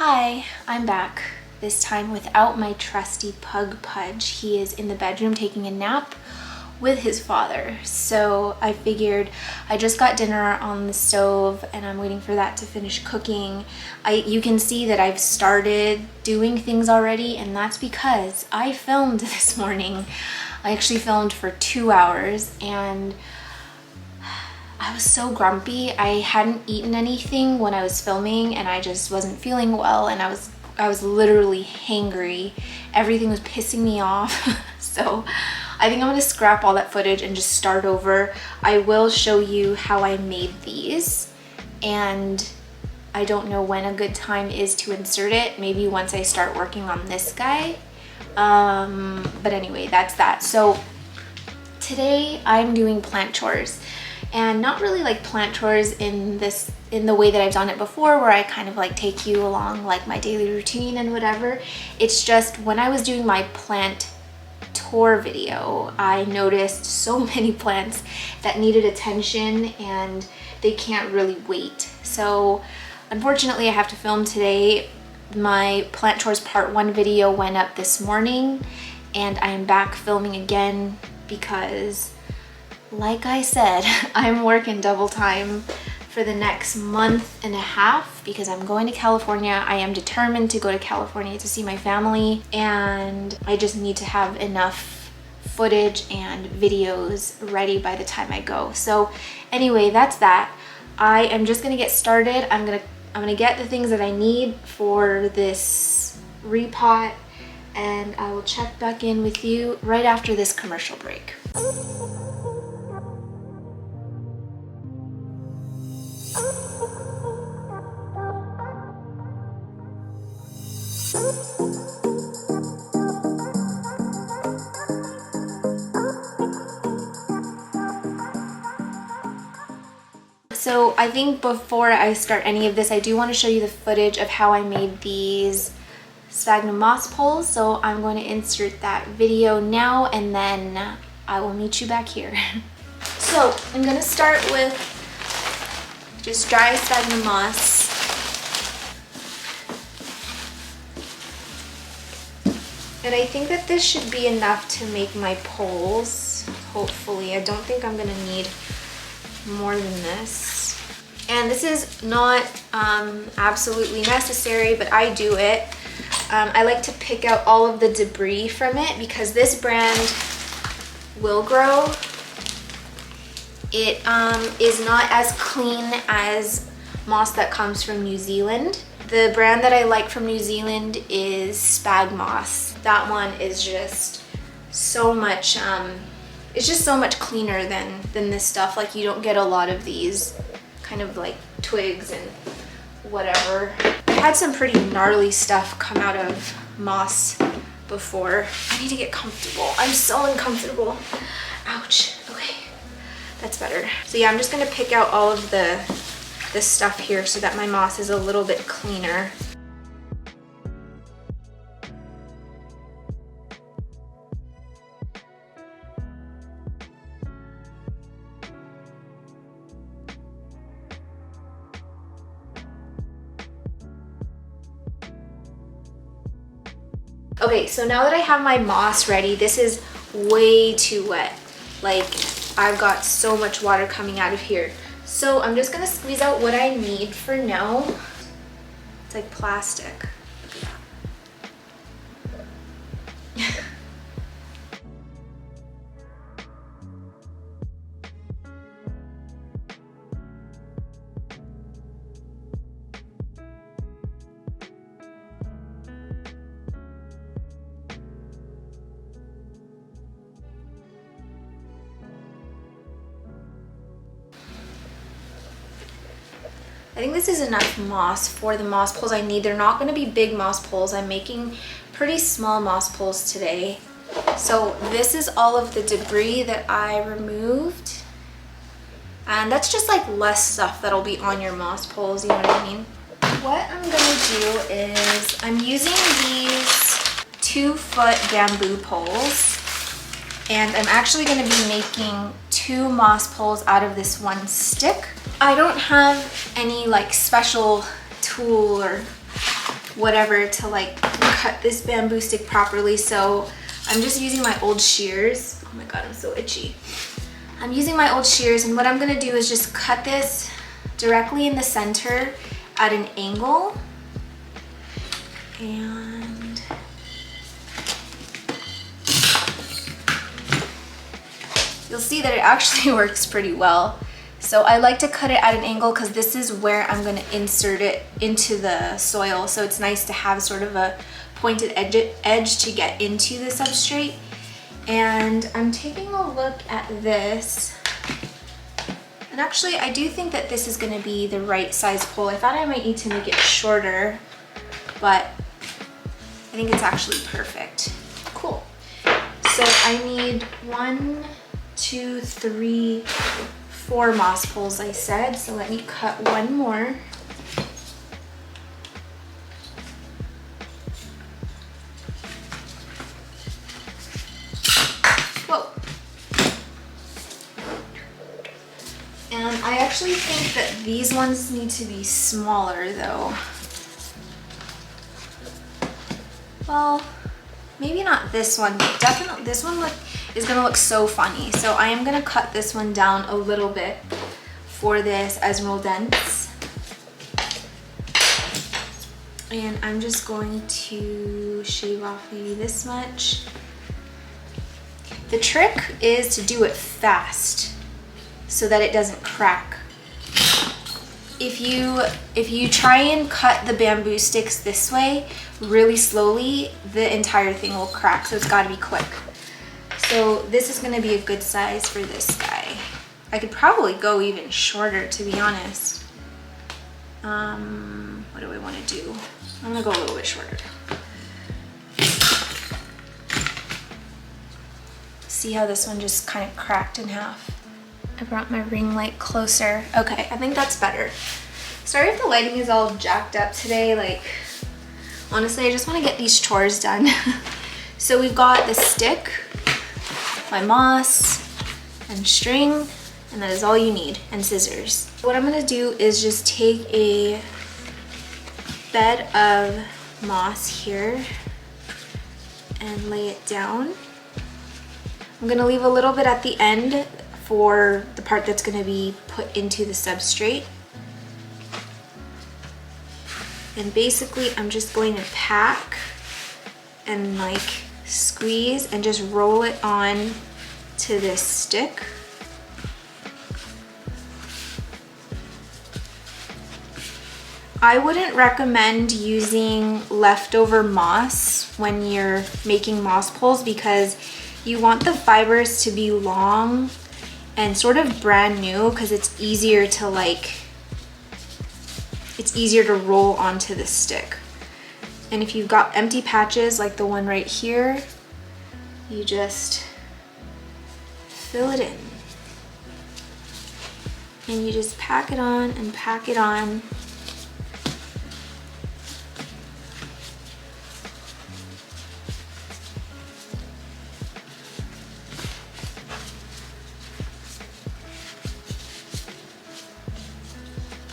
Hi, I'm back. This time without my trusty pug Pudge. He is in the bedroom taking a nap with his father. So I figured I just got dinner on the stove and I'm waiting for that to finish cooking. You can see that I've started doing things already, and that's because I filmed this morning. I actually filmed for 2 hours and I was so grumpy. I hadn't eaten anything when I was filming and I just wasn't feeling well, and I was literally hangry. Everything was pissing me off. So I think I'm gonna scrap all that footage and just start over. I will show you how I made these, and I don't know when a good time is to insert it. Maybe once I start working on this guy. But anyway, that's that. So today I'm doing plant chores. And not really like plant chores in the way that I've done it before, where I kind of like take you along like my daily routine and whatever. It's just when I was doing my plant tour video, I noticed so many plants that needed attention and they can't really wait. So unfortunately I have to film today. My plant chores part 1 video went up this morning and I am back filming again because, like I said, I'm working double time for the next month and a half because I'm going to California. I am determined to go to California to see my family, and I just need to have enough footage and videos ready by the time I go. So anyway, that's that. I am just gonna get started. I'm gonna get the things that I need for this repot, and I will check back in with you right after this commercial break. So I think before I start any of this, I do want to show you the footage of how I made these sphagnum moss poles. So I'm going to insert that video now and then I will meet you back here. So I'm going to start with just dry sphagnum moss. And I think that this should be enough to make my poles, hopefully. I don't think I'm gonna need more than this. And this is not absolutely necessary, but I do it. I like to pick out all of the debris from it because this brand will grow. It is not as clean as moss that comes from New Zealand. The brand that I like from New Zealand is Spag Moss. That one is just so much, it's just so much cleaner than this stuff. Like, you don't get a lot of these kind of like twigs and whatever. I had some pretty gnarly stuff come out of moss before. I need to get comfortable. I'm so uncomfortable. Ouch. Okay, that's better. So yeah, I'm just gonna pick out all of the stuff here so that my moss is a little bit cleaner. Okay, so now that I have my moss ready, this is way too wet. Like, I've got so much water coming out of here. So I'm just gonna squeeze out what I need for now. It's like plastic. Look at that. I think this is enough moss for the moss poles I need. They're not going to be big moss poles. I'm making pretty small moss poles today. So this is all of the debris that I removed. And that's just like less stuff that'll be on your moss poles, you know what I mean? What I'm going to do is I'm using these 2-foot bamboo poles. And I'm actually going to be making 2 moss poles out of this one stick. I don't have any like special tool or whatever to like cut this bamboo stick properly. So I'm just using my old shears. Oh my God, I'm so itchy. I'm using my old shears, and what I'm gonna do is just cut this directly in the center at an angle. And you'll see that it actually works pretty well. So I like to cut it at an angle because this is where I'm going to insert it into the soil. So it's nice to have sort of a pointed edge to get into the substrate. And I'm taking a look at this. And actually, I do think that this is going to be the right size pole. I thought I might need to make it shorter, but I think it's actually perfect. Cool. So I need 1, 2, 3, 4 moss poles, I said. So let me cut one more. Whoa. And I actually think that these ones need to be smaller though. Well, maybe not this one, but definitely this one is gonna look so funny. So I am gonna cut this one down a little bit for this emerald dents. And I'm just going to shave off maybe this much. The trick is to do it fast so that it doesn't crack. If you try and cut the bamboo sticks this way really slowly, the entire thing will crack, so it's got to be quick. So this is going to be a good size for this guy. I could probably go even shorter, to be honest. What do I want to do? I'm going to go a little bit shorter. See how this one just kind of cracked in half? I brought my ring light closer. Okay, I think that's better. Sorry if the lighting is all jacked up today. Like, honestly, I just want to get these chores done. So we've got the stick, my moss, and string, and that is all you need, and scissors. What I'm gonna do is just take a bed of moss here and lay it down. I'm gonna leave a little bit at the end for the part that's gonna be put into the substrate. And basically I'm just going to pack and like squeeze and just roll it on to this stick. I wouldn't recommend using leftover moss when you're making moss poles because you want the fibers to be long and sort of brand new because it's easier to roll onto the stick. And if you've got empty patches like the one right here, you just fill it in. And you just pack it on and pack it on.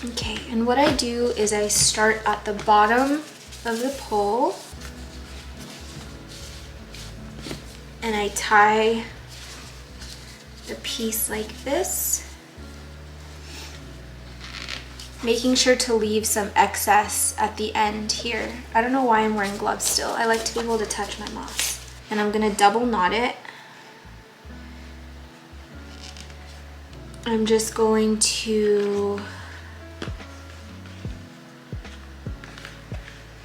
Okay, and what I do is I start at the bottom of the pole and I tie the piece like this, making sure to leave some excess at the end here. I don't know why I'm wearing gloves still. I like to be able to touch my moss. And I'm gonna double knot it. I'm just going to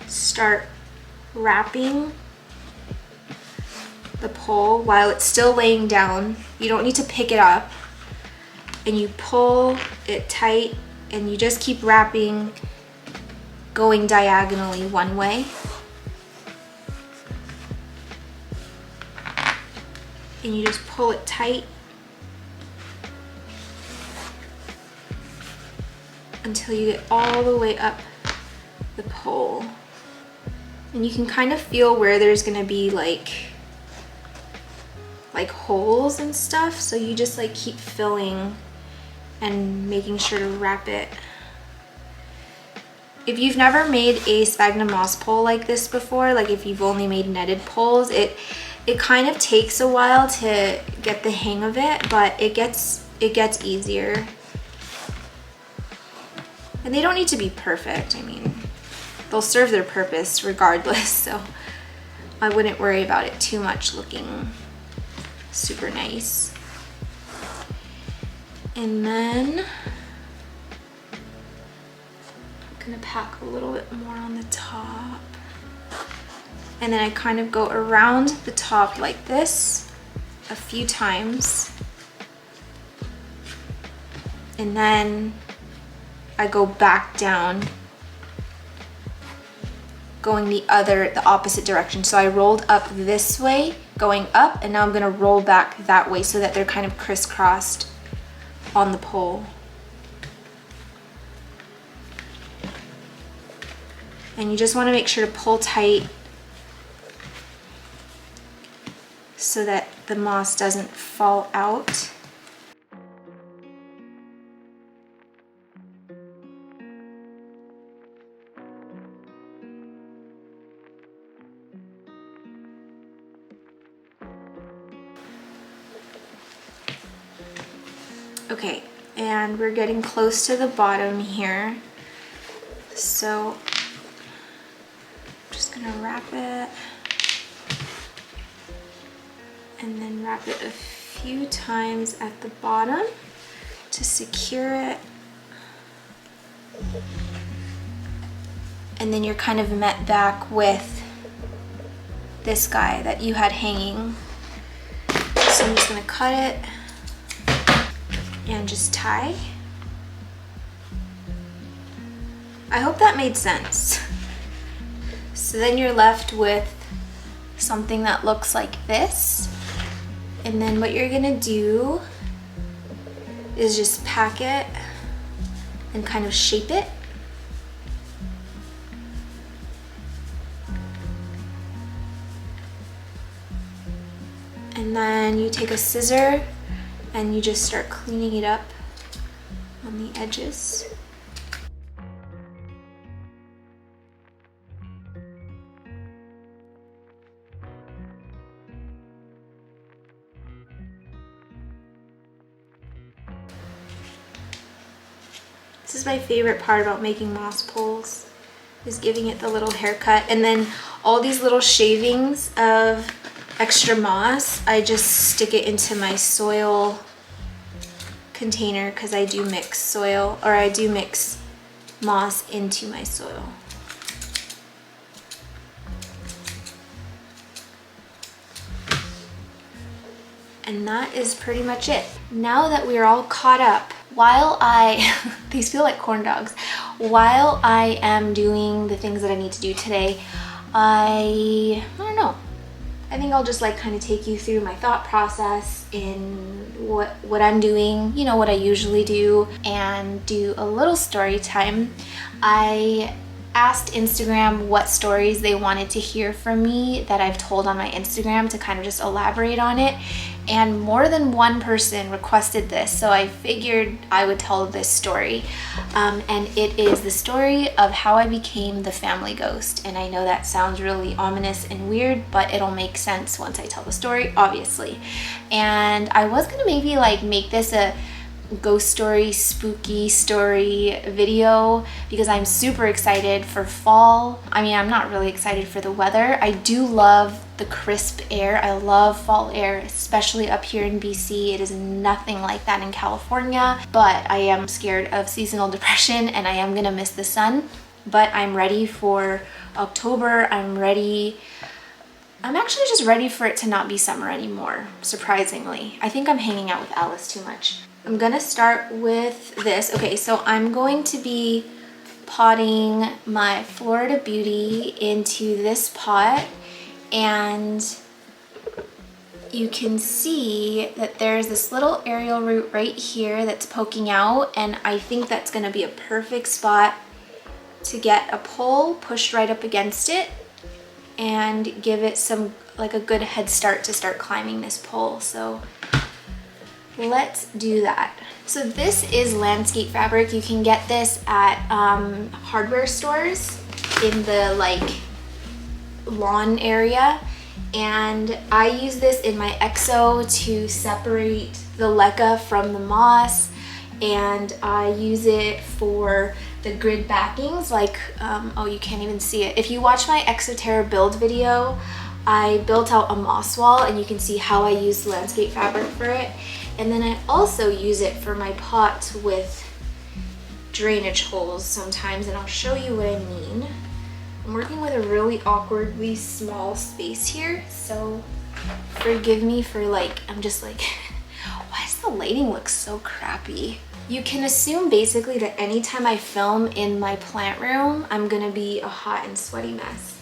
start wrapping the pole while it's still laying down. You don't need to pick it up, and you pull it tight and you just keep wrapping, going diagonally one way. And you just pull it tight until you get all the way up the pole. And you can kind of feel where there's gonna be like holes and stuff. So you just like keep filling and making sure to wrap it If you've never made a sphagnum moss pole like this before, like if you've only made netted poles, it kind of takes a while to get the hang of it, but it gets easier. And they don't need to be perfect. I mean, they'll serve their purpose regardless, so I wouldn't worry about it too much looking super nice. And then I'm gonna pack a little bit more on the top. And then I kind of go around the top like this a few times. And then I go back down, going the opposite direction. So I rolled up this way, going up, and now I'm gonna roll back that way so that they're kind of crisscrossed on the pole. And you just wanna make sure to pull tight so that the moss doesn't fall out. Okay, and we're getting close to the bottom here. So I'm just gonna wrap it and then wrap it a few times at the bottom to secure it. And then you're kind of met back with this guy that you had hanging. So I'm just gonna cut it and just tie. I hope that made sense. So then you're left with something that looks like this. And then what you're gonna do is just pack it and kind of shape it. And then you take a scissor and you just start cleaning it up on the edges. This is my favorite part about making moss poles, is giving it the little haircut. And then all these little shavings of extra moss, I just stick it into my soil container because I do mix soil, or I do mix moss into my soil. And that is pretty much it. Now that we're all caught up, while these feel like corn dogs, while I am doing the things that I need to do today, I don't know, I think I'll just like kind of take you through my thought process in what I'm doing, you know, what I usually do, and do a little story time. I asked Instagram what stories they wanted to hear from me that I've told on my Instagram to kind of just elaborate on it. And more than one person requested this, so I figured I would tell this story. And it is the story of how I became the family ghost. And I know that sounds really ominous and weird, but it'll make sense once I tell the story, obviously. And I was gonna maybe like make this a ghost story, spooky story video because I'm super excited for fall. I mean, I'm not really excited for the weather. I do love the crisp air. I love fall air, especially up here in BC. It is nothing like that in California, but I am scared of seasonal depression and I am gonna miss the sun. But I'm ready for October. I'm actually just ready for it to not be summer anymore, surprisingly. I think I'm hanging out with Alice too much. I'm gonna start with this. Okay, so I'm going to be potting my Florida Beauty into this pot, and you can see that there's this little aerial root right here that's poking out, and I think that's gonna be a perfect spot to get a pole pushed right up against it and give it some, like a good head start to start climbing this pole. So let's do that. So this is landscape fabric. You can get this at hardware stores in the like lawn area. And I use this in my EXO to separate the leca from the moss. And I use it for the grid backings, like, oh, you can't even see it. If you watch my Exoterra build video, I built out a moss wall and you can see how I use landscape fabric for it. And then I also use it for my pots with drainage holes sometimes, and I'll show you what I mean. I'm working with a really awkwardly small space here, so forgive me for like, I'm just like, why does the lighting look so crappy? You can assume basically that anytime I film in my plant room, I'm gonna be a hot and sweaty mess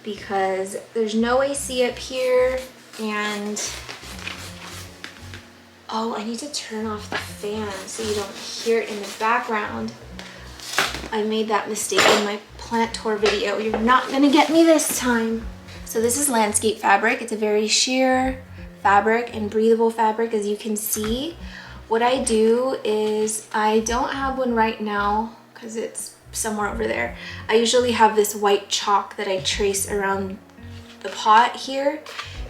because there's no AC up here, and oh, I need to turn off the fan so you don't hear it in the background. I made that mistake in my plant tour video. You're not gonna get me this time. So this is landscape fabric. It's a very sheer fabric and breathable fabric, as you can see. What I do is, I don't have one right now because it's somewhere over there. I usually have this white chalk that I trace around the pot here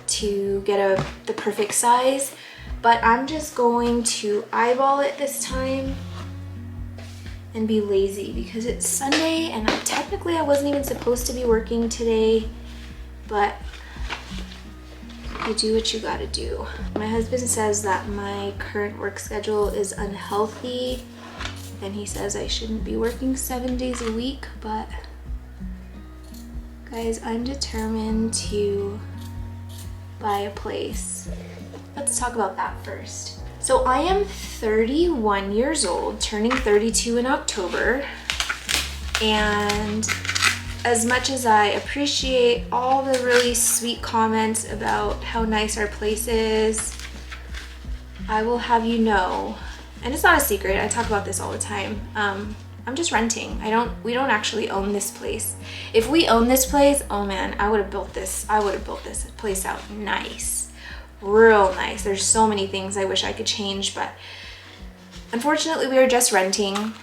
to get the perfect size, but I'm just going to eyeball it this time and be lazy because it's Sunday and technically I wasn't even supposed to be working today, but you do what you gotta do. My husband says that my current work schedule is unhealthy and he says I shouldn't be working 7 days a week, but guys, I'm determined to buy a place. Let's talk about that first. So I am 31 years old, turning 32 in October, and as much as I appreciate all the really sweet comments about how nice our place is, I will have you know, and it's not a secret, I talk about this all the time, I'm just renting. We don't actually own this place. If we owned this place, oh man, I would have built this place out nice, real nice. There's so many things I wish I could change, but unfortunately we are just renting.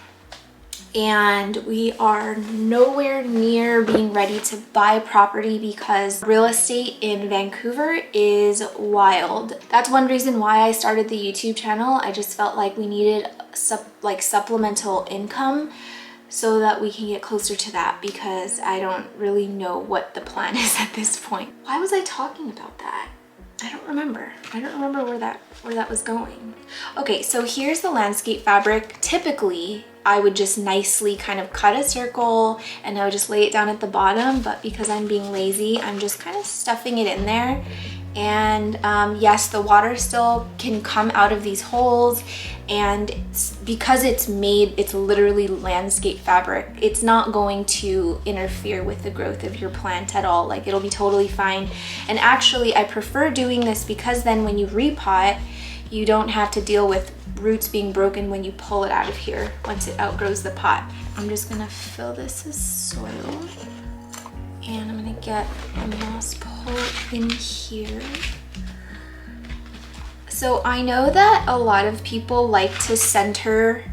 And we are nowhere near being ready to buy property because real estate in Vancouver is wild. That's one reason why I started the YouTube channel. I just felt like we needed supplemental income so that we can get closer to that, because I don't really know what the plan is at this point. Why was I talking about that? I don't remember. I don't remember where that was going. Okay, so here's the landscape fabric. Typically, I would just nicely kind of cut a circle and I would just lay it down at the bottom, but because I'm being lazy, I'm just kind of stuffing it in there. And yes, the water still can come out of these holes, and because it's literally landscape fabric, it's not going to interfere with the growth of your plant at all. Like, it'll be totally fine. And actually, I prefer doing this because then when you repot, you don't have to deal with roots being broken when you pull it out of here once it outgrows the pot. I'm just gonna fill this with soil, and I'm gonna get a moss pole in here. So I know that a lot of people like to center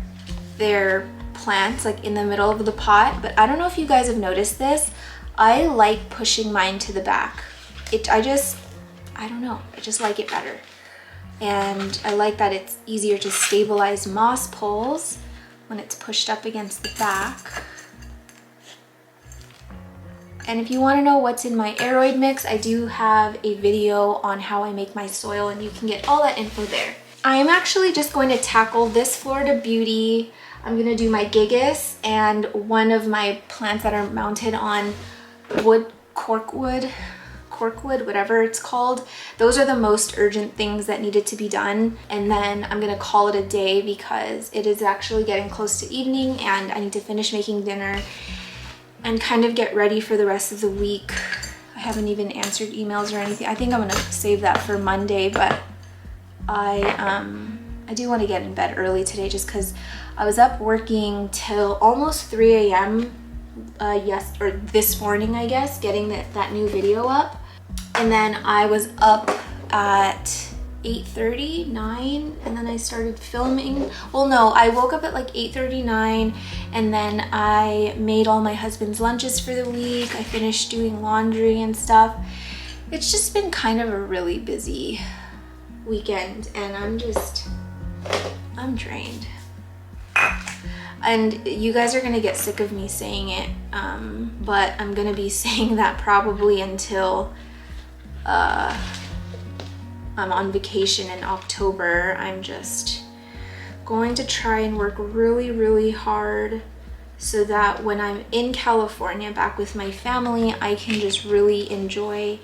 their plants like in the middle of the pot, but I don't know if you guys have noticed this. I like pushing mine to the back. I don't know, I just like it better. And I like that it's easier to stabilize moss poles when it's pushed up against the back. And if you want to know what's in my aeroid mix, I do have a video on how I make my soil, and you can get all that info there. I am actually just going to tackle this Florida Beauty. I'm going to do my gigas and one of my plants that are mounted on corkwood, whatever it's called. Those are the most urgent things that needed to be done. And then I'm gonna call it a day because it is actually getting close to evening and I need to finish making dinner and kind of get ready for the rest of the week. I haven't even answered emails or anything. I think I'm gonna save that for Monday, but I do want to get in bed early today just because I was up working till almost 3 a.m. This morning, I guess, getting that new video up. And then I was up at 8:30, 9, and then I started filming. Well, no, I woke up at like 8:39, and then I made all my husband's lunches for the week. I finished doing laundry and stuff. It's just been kind of a really busy weekend, and I'm drained. And you guys are gonna get sick of me saying it, but I'm gonna be saying that probably until I'm on vacation in October. I'm just going to try and work really, really hard so that when I'm in California back with my family, I can just really enjoy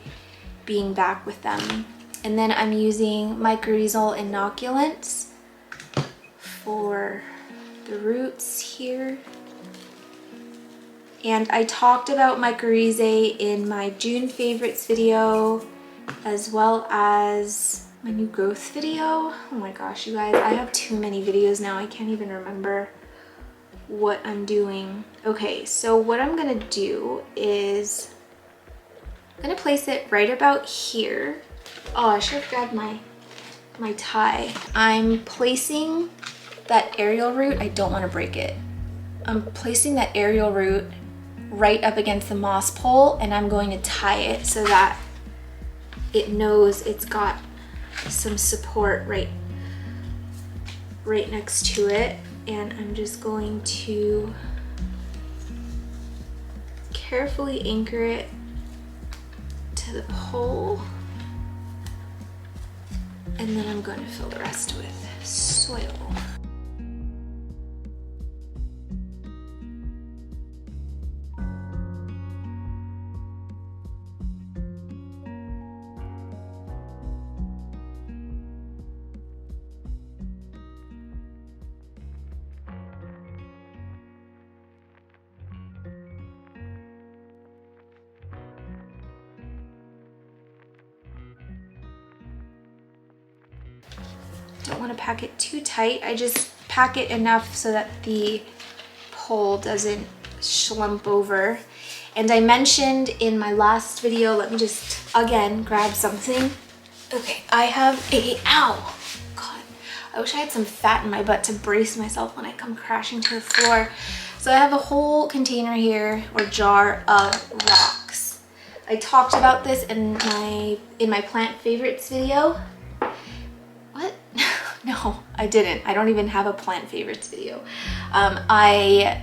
being back with them. And then I'm using mycorrhizal inoculants for the roots here. And I talked about mycorrhizae in my June favorites video, as well as my new growth video. Oh my gosh, you guys, I have too many videos now. I can't even remember what I'm doing. Okay, so what I'm gonna do is I'm gonna place it right about here. Oh, I should have grabbed my tie. I'm placing that aerial root. I don't want to break it. I'm placing that aerial root right up against the moss pole, and I'm going to tie it so that it knows it's got some support right next to it. And I'm just going to carefully anchor it to the pole, and then I'm going to fill the rest with soil. Don't want to pack it too tight. I just pack it enough so that the pole doesn't slump over. And I mentioned in my last video, let me just again grab something. Okay, I have ow, God, I wish I had some fat in my butt to brace myself when I come crashing to the floor. So I have a whole container here, or jar, of rocks. I talked about this in my plant favorites video. What? No, I didn't. I don't even have a plant favorites video. Wait,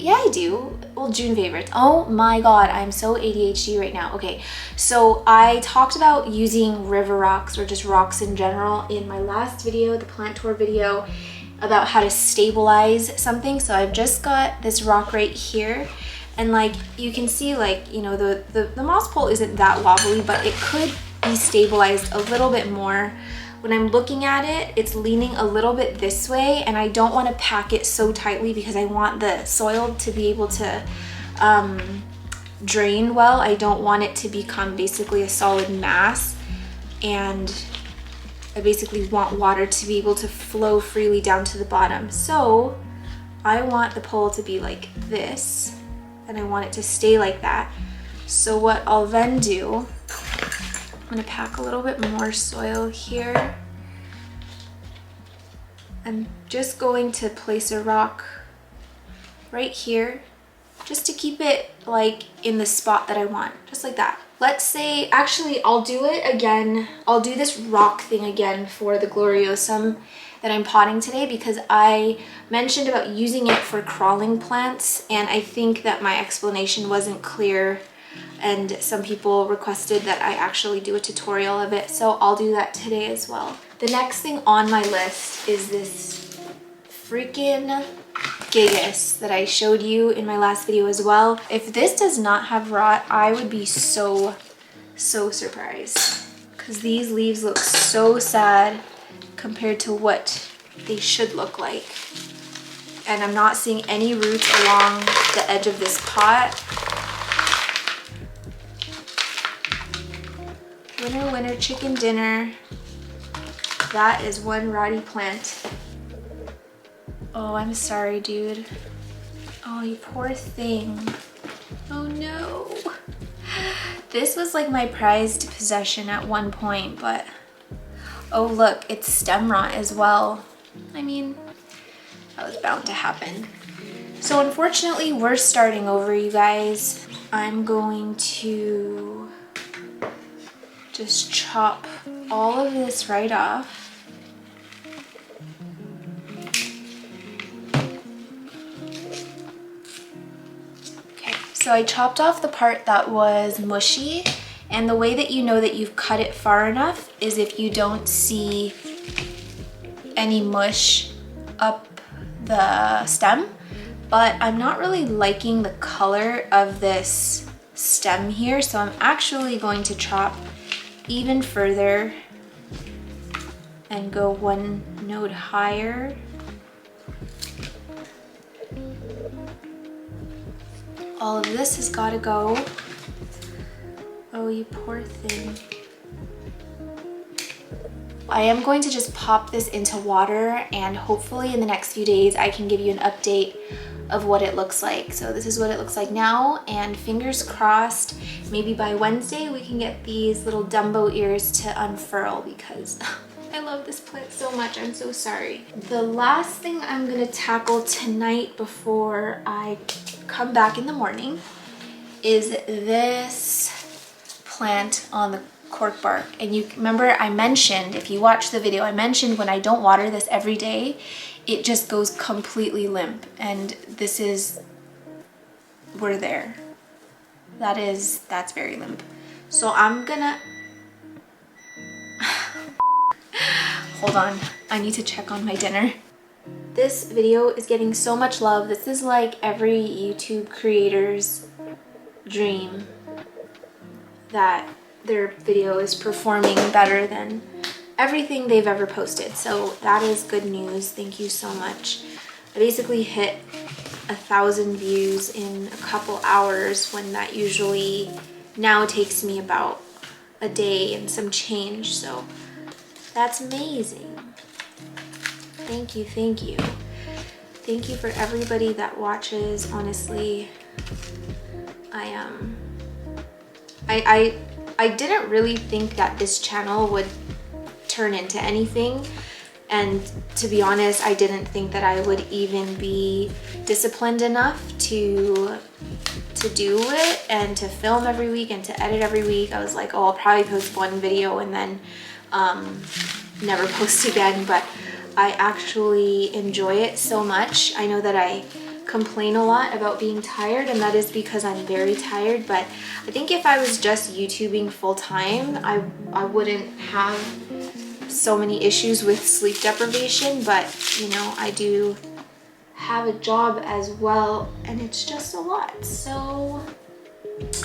yeah, I do. Well, June favorites. Oh my God, I'm so ADHD right now. Okay, so I talked about using river rocks, or just rocks in general, in my last video, the plant tour video, about how to stabilize something. So I've just got this rock right here, and like you can see, like, you know, the moss pole isn't that wobbly, but it could be stabilized a little bit more. When I'm looking at it, it's leaning a little bit this way, and I don't want to pack it so tightly because I want the soil to be able to drain well. I don't want it to become basically a solid mass, and I basically want water to be able to flow freely down to the bottom. So I want the pole to be like this, and I want it to stay like that. So what I'll then do, I'm gonna pack a little bit more soil here. I'm just going to place a rock right here, just to keep it like in the spot that I want, just like that. Let's say, actually, I'll do it again. I'll do this rock thing again for the Gloriosum that I'm potting today, because I mentioned about using it for crawling plants, and I think that my explanation wasn't clear, and some people requested that I actually do a tutorial of it, so I'll do that today as well. The next thing on my list is this freaking gigas that I showed you in my last video as well. If this does not have rot, I would be so surprised, because these leaves look so sad compared to what they should look like. And I'm not seeing any roots along the edge of this pot. Winner, winner, chicken dinner. That is one rotty plant. Oh, I'm sorry, dude. Oh, you poor thing. Oh no. This was like my prized possession at one point, but oh look, it's stem rot as well. I mean, that was bound to happen. So unfortunately, we're starting over, you guys. I'm going to just chop all of this right off. So I chopped off the part that was mushy, and the way that you know that you've cut it far enough is if you don't see any mush up the stem. But I'm not really liking the color of this stem here, so I'm actually going to chop even further and go one node higher. All of this has got to go. Oh, you poor thing. I am going to just pop this into water, and hopefully in the next few days I can give you an update of what it looks like. So this is what it looks like now, and fingers crossed, maybe by Wednesday we can get these little Dumbo ears to unfurl, because I love this plant so much. I'm so sorry. The last thing I'm gonna tackle tonight before I come back in the morning is this plant on the cork bark. And you remember I mentioned, if you watch the video, I mentioned when I don't water this every day, it just goes completely limp. And this is, we're there. That's very limp. So I'm gonna, hold on, I need to check on my dinner. This video is getting so much love. This is like every YouTube creator's dream, that their video is performing better than everything they've ever posted. So that is good news. Thank you so much. I basically hit 1,000 views in a couple hours, when that usually now takes me about a day and some change. So that's amazing. Thank you, thank you. Thank you for everybody that watches. Honestly, I didn't really think that this channel would turn into anything. And to be honest, I didn't think that I would even be disciplined enough to do it and to film every week and to edit every week. I was like, oh, I'll probably post one video and then never post again. But I actually enjoy it so much. I know that I complain a lot about being tired, and that is because I'm very tired, but I think if I was just YouTubing full time, I wouldn't have so many issues with sleep deprivation. But you know, I do have a job as well, and it's just a lot. So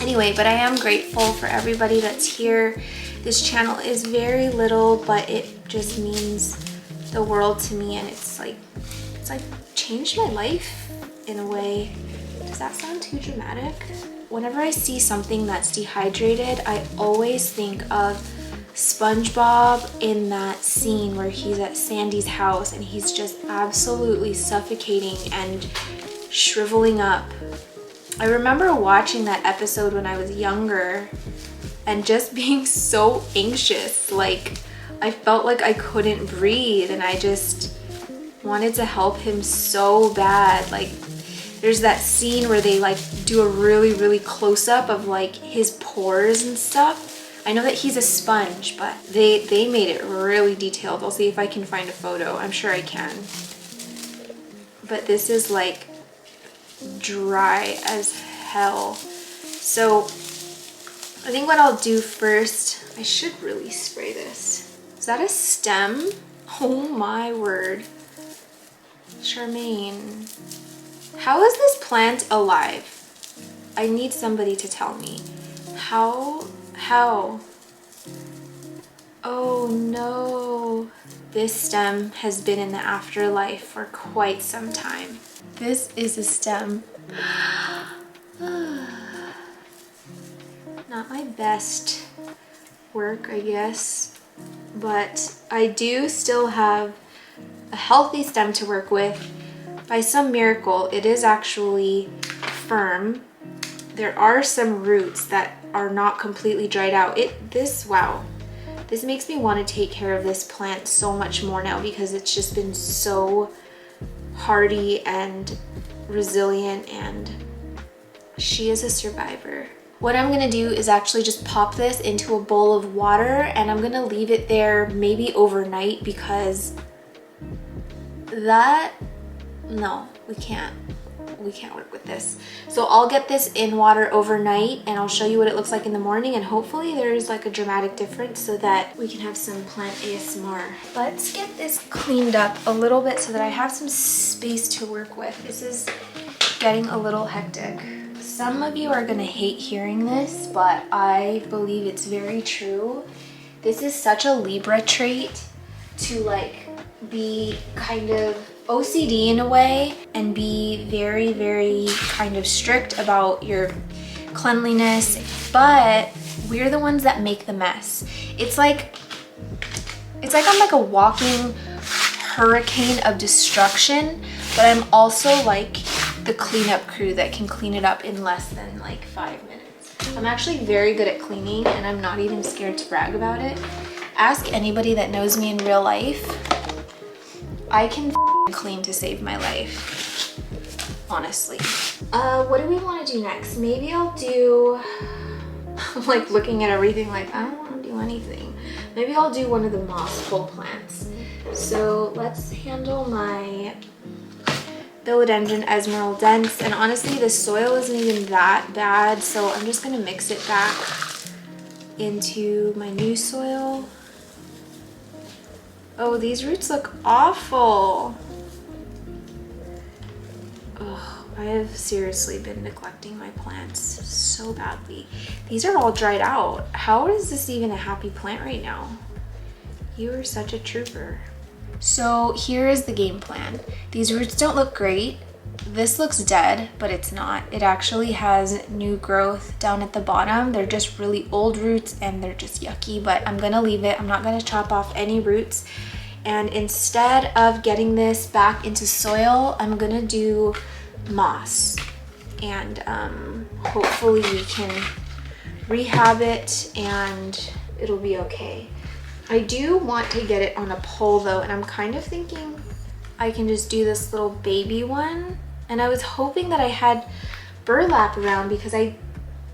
anyway, but I am grateful for everybody that's here. This channel is very little, but it just means the world to me, and it's like changed my life in a way. Does that sound too dramatic? Whenever I see something that's dehydrated, I always think of SpongeBob in that scene where he's at Sandy's house and he's just absolutely suffocating and shriveling up. I remember watching that episode when I was younger and just being so anxious. Like, I felt like I couldn't breathe, and I just wanted to help him so bad. Like, there's that scene where they like do a really close up of like his pores and stuff. I know that he's a sponge, but they made it really detailed. I'll see if I can find a photo. I'm sure I can. But this is like dry as hell. So I think what I'll do first, I should really spray this. Is that a stem? Oh my word. Charmaine. How is this plant alive? I need somebody to tell me. How? Oh no. This stem has been in the afterlife for quite some time. This is a stem. Not my best work, I guess, but I do still have a healthy stem to work with. By some miracle, it is actually firm, there are some roots that are not completely dried out. Wow. This makes me want to take care of this plant so much more now because it's just been so hardy and resilient, and she is a survivor. What I'm gonna do is actually just pop this into a bowl of water, and I'm gonna leave it there maybe overnight because no, we can't work with this. So I'll get this in water overnight and I'll show you what it looks like in the morning, and hopefully there's like a dramatic difference so that we can have some plant ASMR. Let's get this cleaned up a little bit so that I have some space to work with. This is getting a little hectic. Some of you are gonna hate hearing this, but I believe it's very true. This is such a Libra trait to like be kind of OCD in a way and be very, very kind of strict about your cleanliness, but we're the ones that make the mess. It's like I'm like a walking hurricane of destruction, but I'm also like the cleanup crew that can clean it up in less than like 5 minutes. I'm actually very good at cleaning, and I'm not even scared to brag about it. Ask anybody that knows me in real life. I can clean to save my life, honestly. What do we want to do next? Maybe I'll do, I'm like looking at everything like I don't want to do anything. Maybe I'll do one of the moss pole plants. So let's handle my Philodendron Esmeraldense, and honestly the soil isn't even that bad, so I'm just gonna mix it back into my new soil. Oh, these roots look awful. Ugh, I have seriously been neglecting my plants so badly. These are all dried out. How is this even a happy plant right now? You are such a trooper. So here is the game plan. These roots don't look great. This looks dead, but it's not. It actually has new growth down at the bottom. They're just really old roots and they're just yucky, but I'm gonna leave it. I'm not gonna chop off any roots. And instead of getting this back into soil, I'm gonna do moss. And hopefully we can rehab it and it'll be okay. I do want to get it on a pole though, and I'm kind of thinking I can just do this little baby one. And I was hoping that I had burlap around because I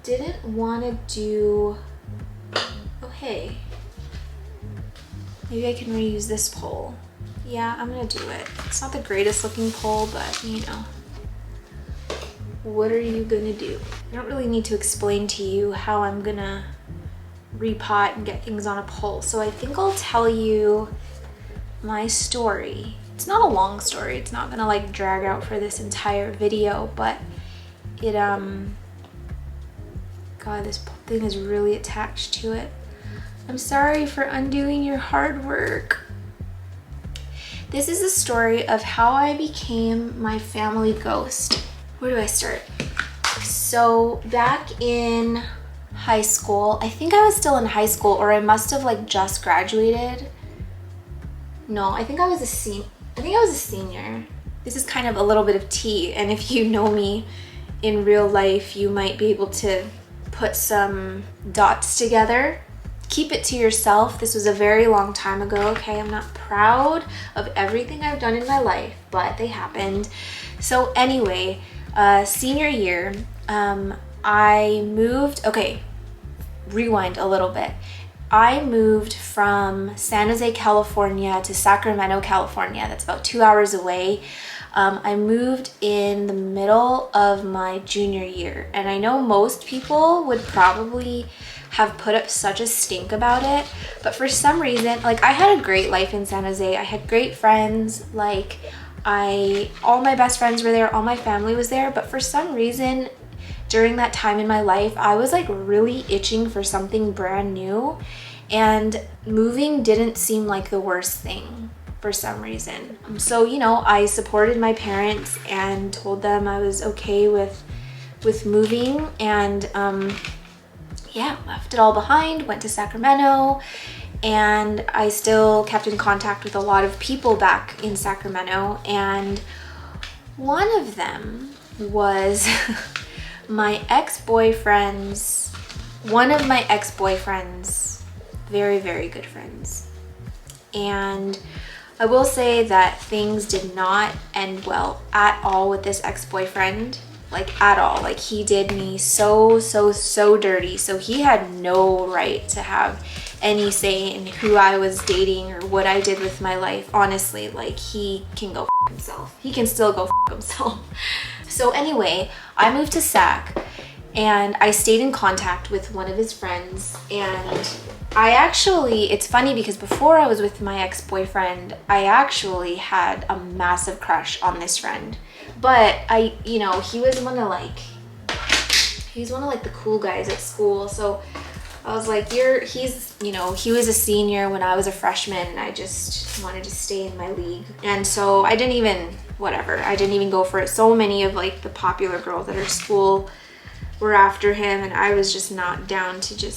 didn't want to do, oh hey, maybe I can reuse this pole. Yeah, I'm gonna do it. It's not the greatest looking pole, but you know, what are you gonna do? I don't really need to explain to you how I'm gonna repot and get things on a pole. So I think I'll tell you my story. It's not a long story. It's not gonna like drag out for this entire video, but it, God, this thing is really attached to it. I'm sorry for undoing your hard work. This is a story of how I became my family ghost. Where do I start? So back in high school, I think I was still in high school, or I must have like just graduated. No, I think I was a senior. This is kind of a little bit of tea, and if you know me in real life, you might be able to put some dots together. Keep it to yourself. This was a very long time ago, okay? I'm not proud of everything I've done in my life, but they happened. So anyway, senior year, I moved, okay, rewind a little bit. I moved from San Jose, California to Sacramento, California. That's about 2 hours away. I moved in the middle of my junior year, and I know most people would probably have put up such a stink about it, but for some reason, like, I had a great life in San Jose. I had great friends, like all my best friends were there, all my family was there, but for some reason during that time in my life, I was like really itching for something brand new, and moving didn't seem like the worst thing for some reason. So, you know, I supported my parents and told them I was okay with moving, and yeah, left it all behind, went to Sacramento, and I still kept in contact with a lot of people back in Sacramento, and one of them was my ex-boyfriend's, one of my ex-boyfriend's very, very good friends. And I will say that things did not end well at all with this ex-boyfriend, like at all. Like he did me so dirty. So he had no right to have any say in who I was dating or what I did with my life. Honestly, like he can go f himself. He can still go f himself. So anyway, I moved to SAC and I stayed in contact with one of his friends, and I actually, it's funny because before I was with my ex-boyfriend, I actually had a massive crush on this friend. But you know, he was one of like the cool guys at school. So I was like, he's, you know, he was a senior when I was a freshman, and I just wanted to stay in my league. And so I didn't even go for it. So many of like the popular girls at our school were after him, and I was just not down to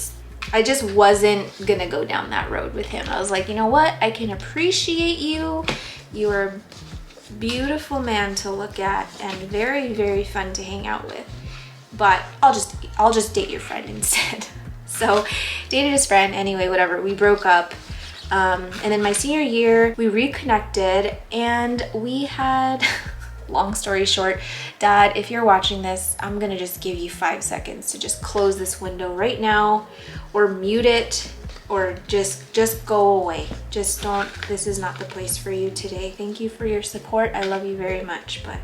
I just wasn't gonna go down that road with him. I was like, you know what? I can appreciate you. You are a beautiful man to look at and very, very fun to hang out with. But I'll just date your friend instead. So dated his friend. Anyway, whatever. We broke up. And then my senior year, we reconnected, and we had, long story short, Dad, if you're watching this, I'm gonna just give you 5 seconds to just close this window right now, or mute it, or just go away. Just don't, this is not the place for you today. Thank you for your support. I love you very much, but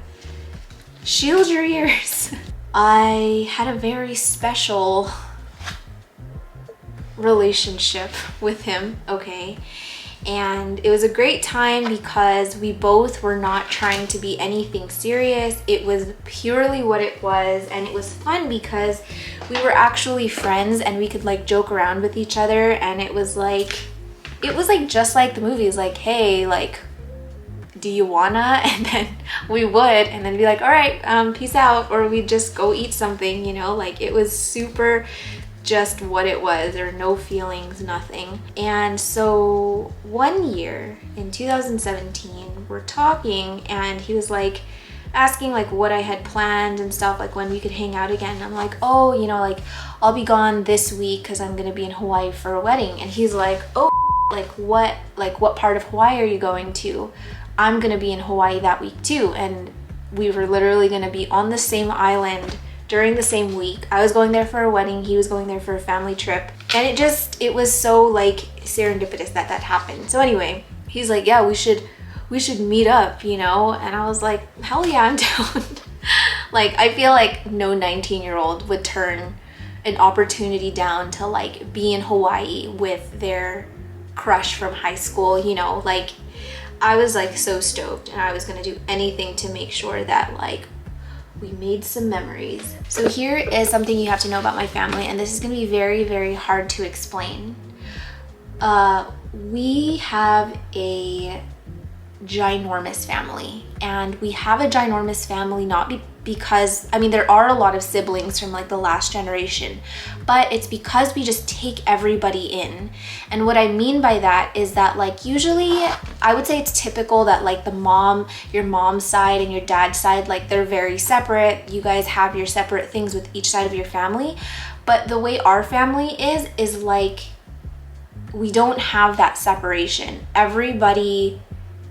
shield your ears. I had a very special relationship with him, okay? And it was a great time because we both were not trying to be anything serious. It was purely what it was, and it was fun because we were actually friends and we could like joke around with each other, and it was like just like the movies, like, hey, like, do you wanna? And then we would, and then be like, all right, peace out, or we'd just go eat something, you know? Like, it was super just what it was. There were no feelings, nothing. And so one year in 2017, we're talking, and he was like asking like what I had planned and stuff, like when we could hang out again. I'm like, oh, you know, like I'll be gone this week because I'm gonna be in Hawaii for a wedding. And he's like, oh, like what part of Hawaii are you going to? I'm gonna be in Hawaii that week too. And we were literally gonna be on the same island during the same week. I was going there for a wedding, he was going there for a family trip. And it was so like serendipitous that happened. So anyway, he's like, yeah, we should meet up, you know? And I was like, hell yeah, I'm down. Like, I feel like no 19-year-old would turn an opportunity down to like be in Hawaii with their crush from high school, you know? Like, I was like so stoked, and I was gonna do anything to make sure that like we made some memories. So here is something you have to know about my family, and this is gonna be very, very hard to explain. We have a ginormous family, and we have a ginormous family not because, I mean, there are a lot of siblings from like the last generation, but it's because we just take everybody in. And what I mean by that is that like usually I would say it's typical that like your mom's side and your dad's side, like they're very separate. You guys have your separate things with each side of your family. But the way our family is like, we don't have that separation. Everybody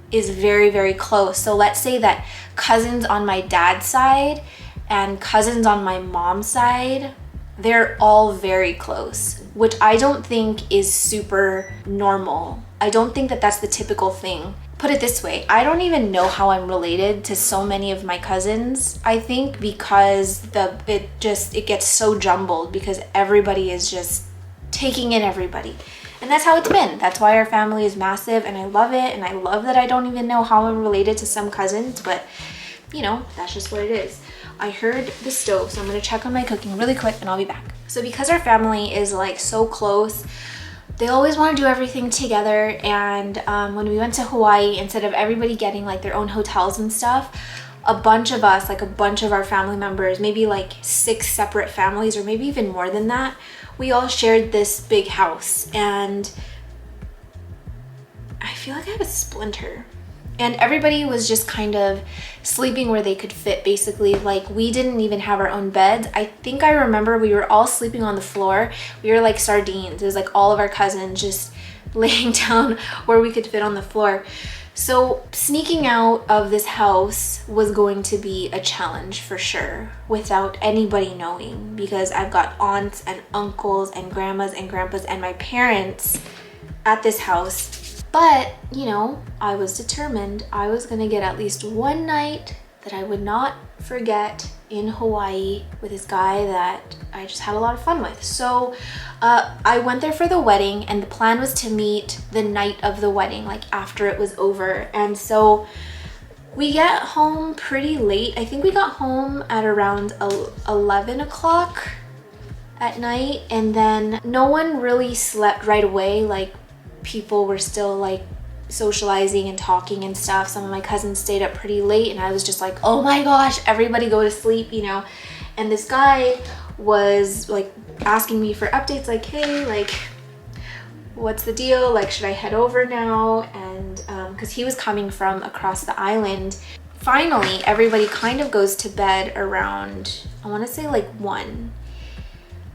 is very, very close. So let's say that cousins on my dad's side and cousins on my mom's side, they're all very close, which I don't think is super normal. I don't think that that's the typical thing. Put it this way, I don't even know how I'm related to so many of my cousins. I think because it gets so jumbled because everybody is just taking in everybody. And that's how it's been. That's why our family is massive, and I love it. And I love that I don't even know how I'm related to some cousins, but you know, that's just what it is. I heard the stove, so I'm gonna check on my cooking really quick and I'll be back. So because our family is like so close, they always want to do everything together. And when we went to Hawaii, instead of everybody getting like their own hotels and stuff, a bunch of us, like a bunch of our family members, maybe like 6 separate families or maybe even more than that, we all shared this big house. And I feel like I have a splinter. And everybody was just kind of sleeping where they could fit, basically. Like, we didn't even have our own beds. I think I remember we were all sleeping on the floor. We were like sardines. It was like all of our cousins just laying down where we could fit on the floor. So sneaking out of this house was going to be a challenge for sure, without anybody knowing, because I've got aunts and uncles and grandmas and grandpas and my parents at this house. But, you know, I was determined I was gonna get at least one night that I would not forget in Hawaii with this guy that I just had a lot of fun with. So I went there for the wedding, and the plan was to meet the night of the wedding, like after it was over. And so we get home pretty late. I think we got home at around 11 o'clock at night, and then no one really slept right away. Like, people were still like socializing and talking and stuff. Some of my cousins stayed up pretty late, and I was just like, oh my gosh, everybody go to sleep, you know. And this guy was like asking me for updates, like, hey, like, what's the deal? Like, should I head over now? And because he was coming from across the island. Finally, everybody kind of goes to bed around, I want to say like 1,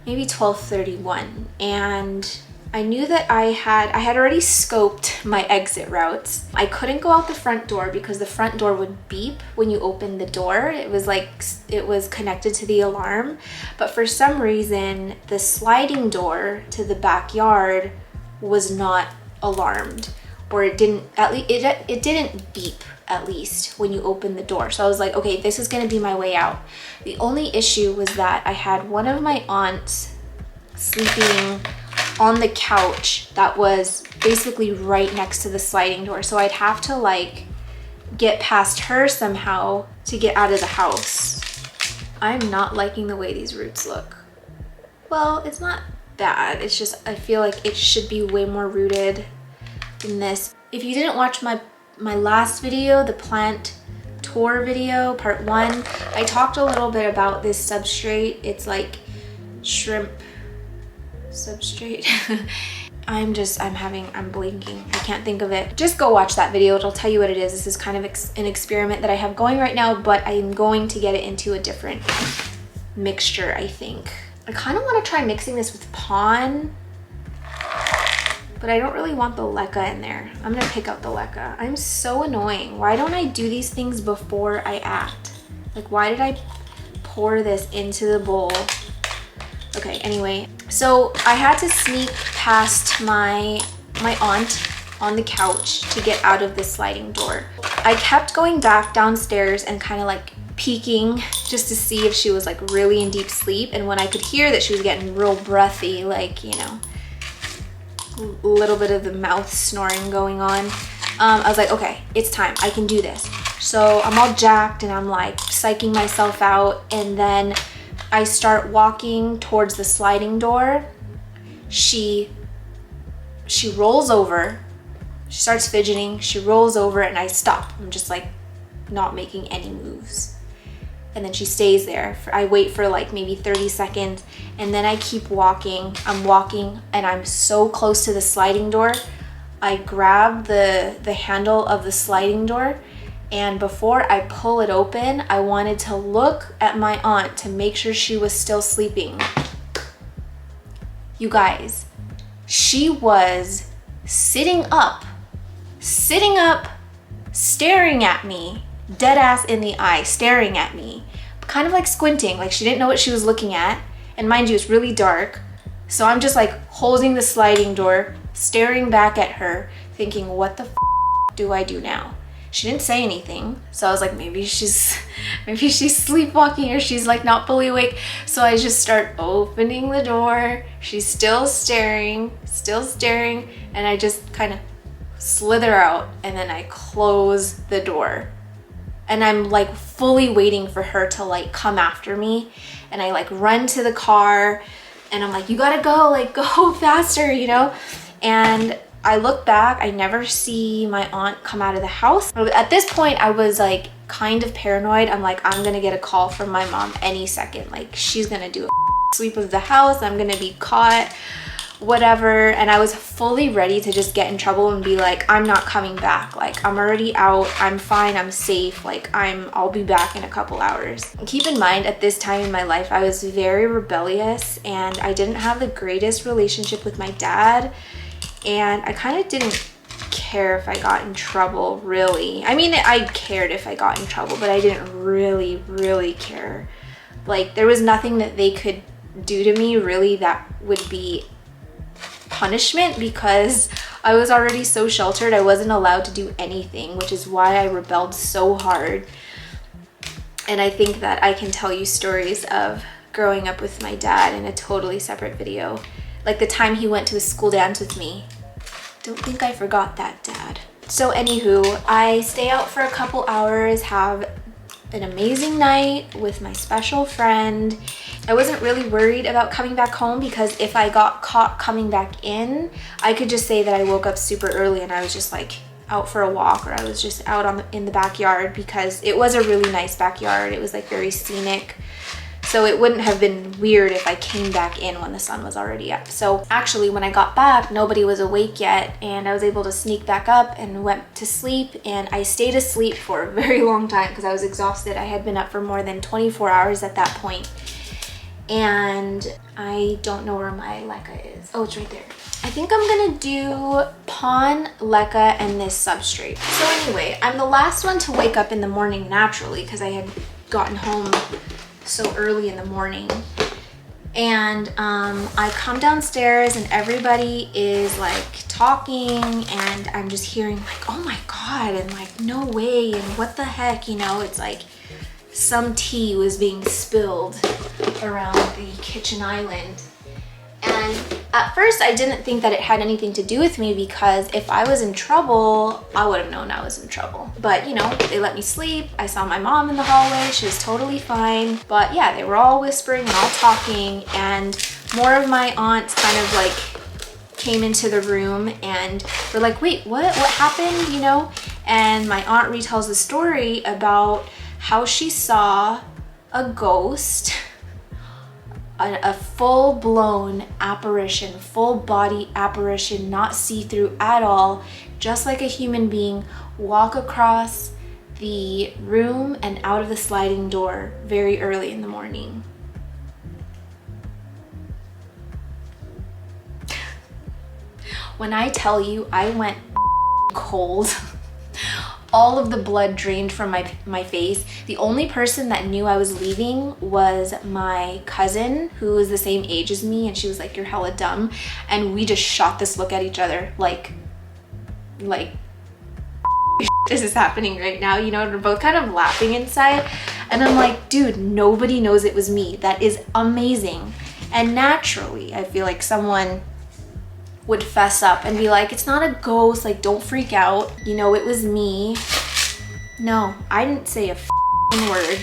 maybe 12:31. And I knew that I had already scoped my exit routes. I couldn't go out the front door because the front door would beep when you open the door. It was like, it was connected to the alarm. But for some reason, the sliding door to the backyard was not alarmed, or it didn't, at least it didn't beep, at least when you open the door. So I was like, okay, this is gonna be my way out. The only issue was that I had one of my aunts sleeping on the couch that was basically right next to the sliding door. So I'd have to like get past her somehow to get out of the house. I'm not liking the way these roots look. Well, it's not bad. It's just, I feel like it should be way more rooted than this. If you didn't watch my last video, the plant tour video, part 1, I talked a little bit about this substrate. It's like shrimp substrate. I'm blinking. I can't think of it. Just go watch that video. It'll tell you what it is. This is kind of an experiment that I have going right now, but I'm going to get it into a different mixture, I think. I kind of want to try mixing this with Pon, but I don't really want the leca in there. I'm gonna pick out the leca. I'm so annoying. Why don't I do these things before I act? Like, why did I pour this into the bowl? Okay, anyway, so I had to sneak past my aunt on the couch to get out of the sliding door. I kept going back downstairs and kind of like peeking just to see if she was like really in deep sleep. And when I could hear that she was getting real breathy, like, you know, a little bit of the mouth snoring going on, I was like, okay, it's time. I can do this. So I'm all jacked and I'm like psyching myself out, and then I start walking towards the sliding door. She rolls over, she starts fidgeting, she rolls over, and I stop. I'm just like not making any moves. And then she stays there. I wait for like maybe 30 seconds, and then I keep walking. I'm walking, and I'm so close to the sliding door. I grab the handle of the sliding door, and before I pull it open, I wanted to look at my aunt to make sure she was still sleeping. You guys, she was sitting up, staring at me, dead ass in the eye, staring at me, kind of like squinting, like she didn't know what she was looking at. And mind you, it's really dark. So I'm just like holding the sliding door, staring back at her, thinking, what the do I do now? She didn't say anything, so I was like, maybe she's sleepwalking, or she's like not fully awake. So I just start opening the door. She's still staring, and I just kind of slither out, and then I close the door. And I'm like fully waiting for her to like come after me, and I like run to the car, and I'm like, you gotta go, like go faster, you know? And I look back, I never see my aunt come out of the house. At this point, I was like kind of paranoid. I'm like, I'm gonna get a call from my mom any second. Like, she's gonna do a sweep of the house. I'm gonna be caught whatever, and I was fully ready to just get in trouble and be like, I'm not coming back, like I'm already out, I'm fine, I'm safe, like I'll be back in a couple hours. Keep in mind, at this time in my life, I was very rebellious and I didn't have the greatest relationship with my dad, and I kind of didn't care if I got in trouble, really. I mean, I cared if I got in trouble, but I didn't really care. Like, there was nothing that they could do to me really that would be punishment, because I was already so sheltered. I wasn't allowed to do anything, which is why I rebelled so hard. And I think that I can tell you stories of growing up with my dad in a totally separate video. Like the time he went to a school dance with me. Don't think I forgot that, Dad. So anywho, I stay out for a couple hours, have an amazing night with my special friend. I wasn't really worried about coming back home, because if I got caught coming back in, I could just say that I woke up super early and I was just like out for a walk, or I was just out in the backyard, because it was a really nice backyard. It was like very scenic. So it wouldn't have been weird if I came back in when the sun was already up. So actually when I got back, nobody was awake yet, and I was able to sneak back up and went to sleep, and I stayed asleep for a very long time because I was exhausted. I had been up for more than 24 hours at that point. And I don't know where my leca is. Oh, it's right there. I think I'm gonna do pawn, leca, and this substrate. So anyway, I'm the last one to wake up in the morning naturally, because I had gotten home so early in the morning. And I come downstairs and everybody is like talking, and I'm just hearing like, oh my God, and like, no way, and what the heck, you know, it's like some tea was being spilled around the kitchen island. And at first I didn't think that it had anything to do with me, because if I was in trouble, I would have known I was in trouble. But you know, they let me sleep. I saw my mom in the hallway. She was totally fine. But yeah, they were all whispering and all talking, and more of my aunts kind of like came into the room and were like, wait, what happened, you know? And my aunt retells the story about how she saw a ghost, a full-blown apparition, full body apparition, not see-through at all, just like a human being, walk across the room and out of the sliding door very early in the morning. When I tell you I went cold, all of the blood drained from my face. The only person that knew I was leaving was my cousin, who was the same age as me, and she was like, you're hella dumb. And we just shot this look at each other like this is happening right now, you know? We're both kind of laughing inside, and I'm like, dude, nobody knows it was me. That is amazing. And naturally, I feel like someone would fess up and be like, it's not a ghost, like, don't freak out, you know, it was me. No, I didn't say a word.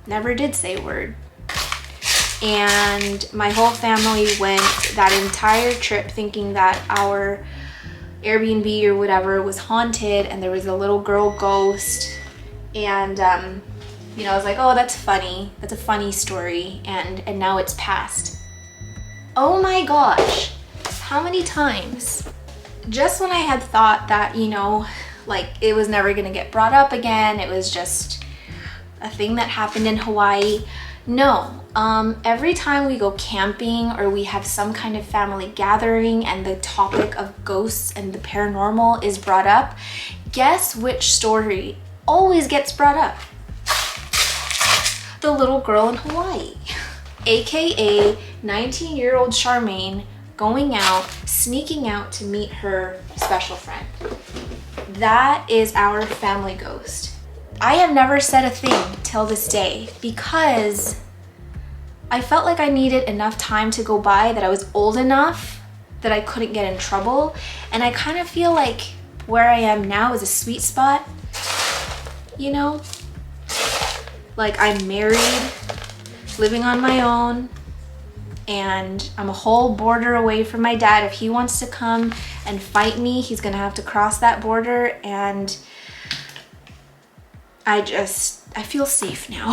Never did say a word. And my whole family went that entire trip thinking that our Airbnb or whatever was haunted, and there was a little girl ghost. And you know, I was like, oh, that's funny, that's a funny story, and now it's past. Oh my gosh, how many times, just when I had thought that, you know, like it was never gonna get brought up again, it was just a thing that happened in Hawaii. No, every time we go camping or we have some kind of family gathering and the topic of ghosts and the paranormal is brought up, guess which story always gets brought up? The little girl in Hawaii. AKA 19-year-old Charmaine going out, sneaking out to meet her special friend. That is our family ghost. I have never said a thing till this day because I felt like I needed enough time to go by, that I was old enough that I couldn't get in trouble. And I kind of feel like where I am now is a sweet spot, you know? Like, I'm married, living on my own, and I'm a whole border away from my dad. If he wants to come and fight me, he's gonna have to cross that border, and I feel safe now.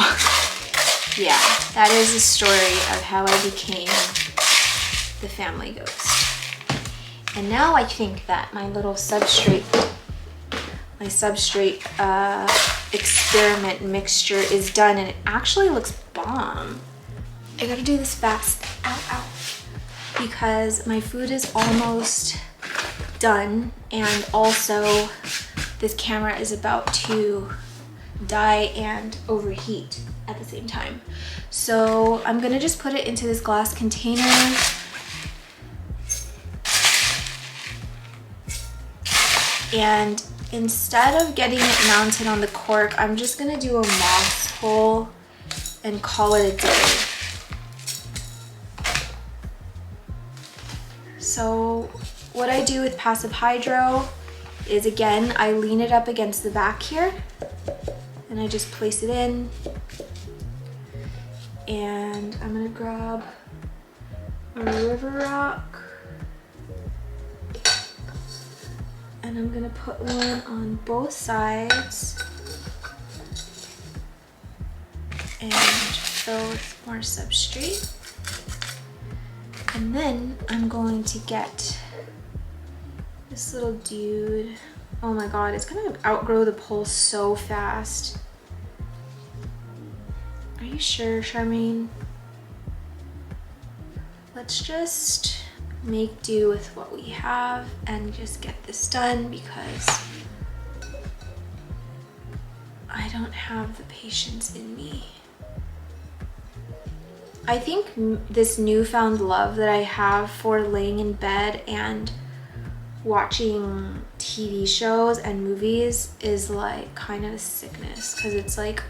Yeah, that is the story of how I became the family ghost. And now I think that my little substrate experiment mixture is done, and it actually looks bomb. I gotta do this fast, ow, because my food is almost done, and also this camera is about to die and overheat at the same time. So I'm gonna just put it into this glass container. And instead of getting it mounted on the cork, I'm just gonna do a moss hole and call it a day. So what I do with passive hydro is, again, I lean it up against the back here and I just place it in. And I'm gonna grab a river rock and I'm gonna put one on both sides and fill with more substrate. And then I'm going to get this little dude. Oh my god, it's gonna outgrow the pole so fast. Are you sure, Charmaine? Let's just make do with what we have and just get this done, because I don't have the patience in me. I think this newfound love that I have for laying in bed and watching TV shows and movies is like kind of a sickness, because it's like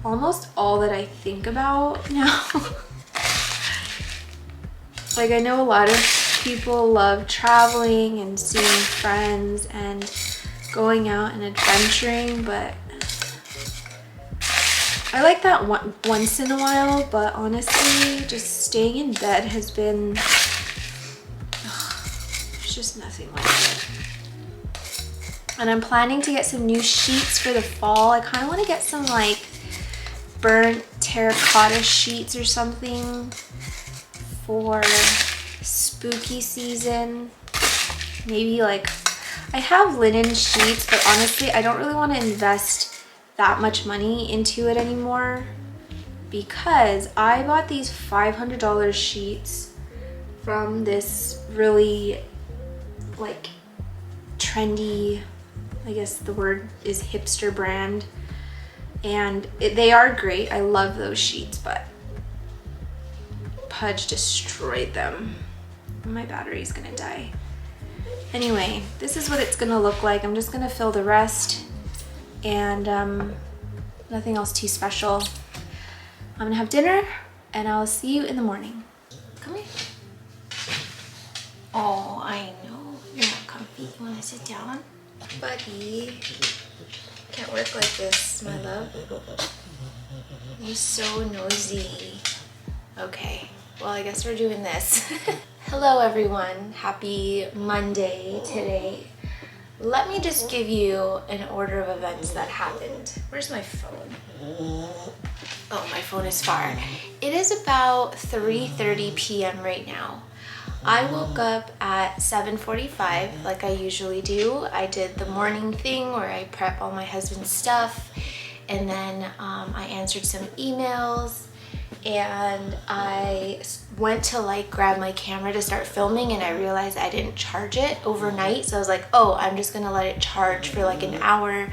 almost all that I think about now. Like, I know a lot of people love traveling and seeing friends and going out and adventuring, but I like that once in a while, but honestly, just staying in bed has been, there's just nothing like it. And I'm planning to get some new sheets for the fall. I kind of want to get some like burnt terracotta sheets or something for spooky season. Maybe like, I have linen sheets, but honestly, I don't really want to invest that much money into it anymore, because I bought these $500 sheets from this really like trendy, I guess the word is hipster brand, and they are great. I love those sheets, but Pudge destroyed them. My battery's gonna die. Anyway, this is what it's gonna look like. I'm just gonna fill the rest, and nothing else too special. I'm gonna have dinner and I'll see you in the morning. Come here. Oh, I know. You're not comfy. You wanna sit down? Buddy. Can't work like this, my love. You're so nosy. Okay, well, I guess we're doing this. Hello everyone, happy Monday today. Let me just give you an order of events that happened. Where's my phone? Oh, my phone is far. It is about 3:30 p.m. right now. I woke up at 7:45 like I usually do. I did the morning thing where I prep all my husband's stuff, and then I answered some emails, and I went to like grab my camera to start filming, and I realized I didn't charge it overnight. So I was like, oh, I'm just gonna let it charge for like an hour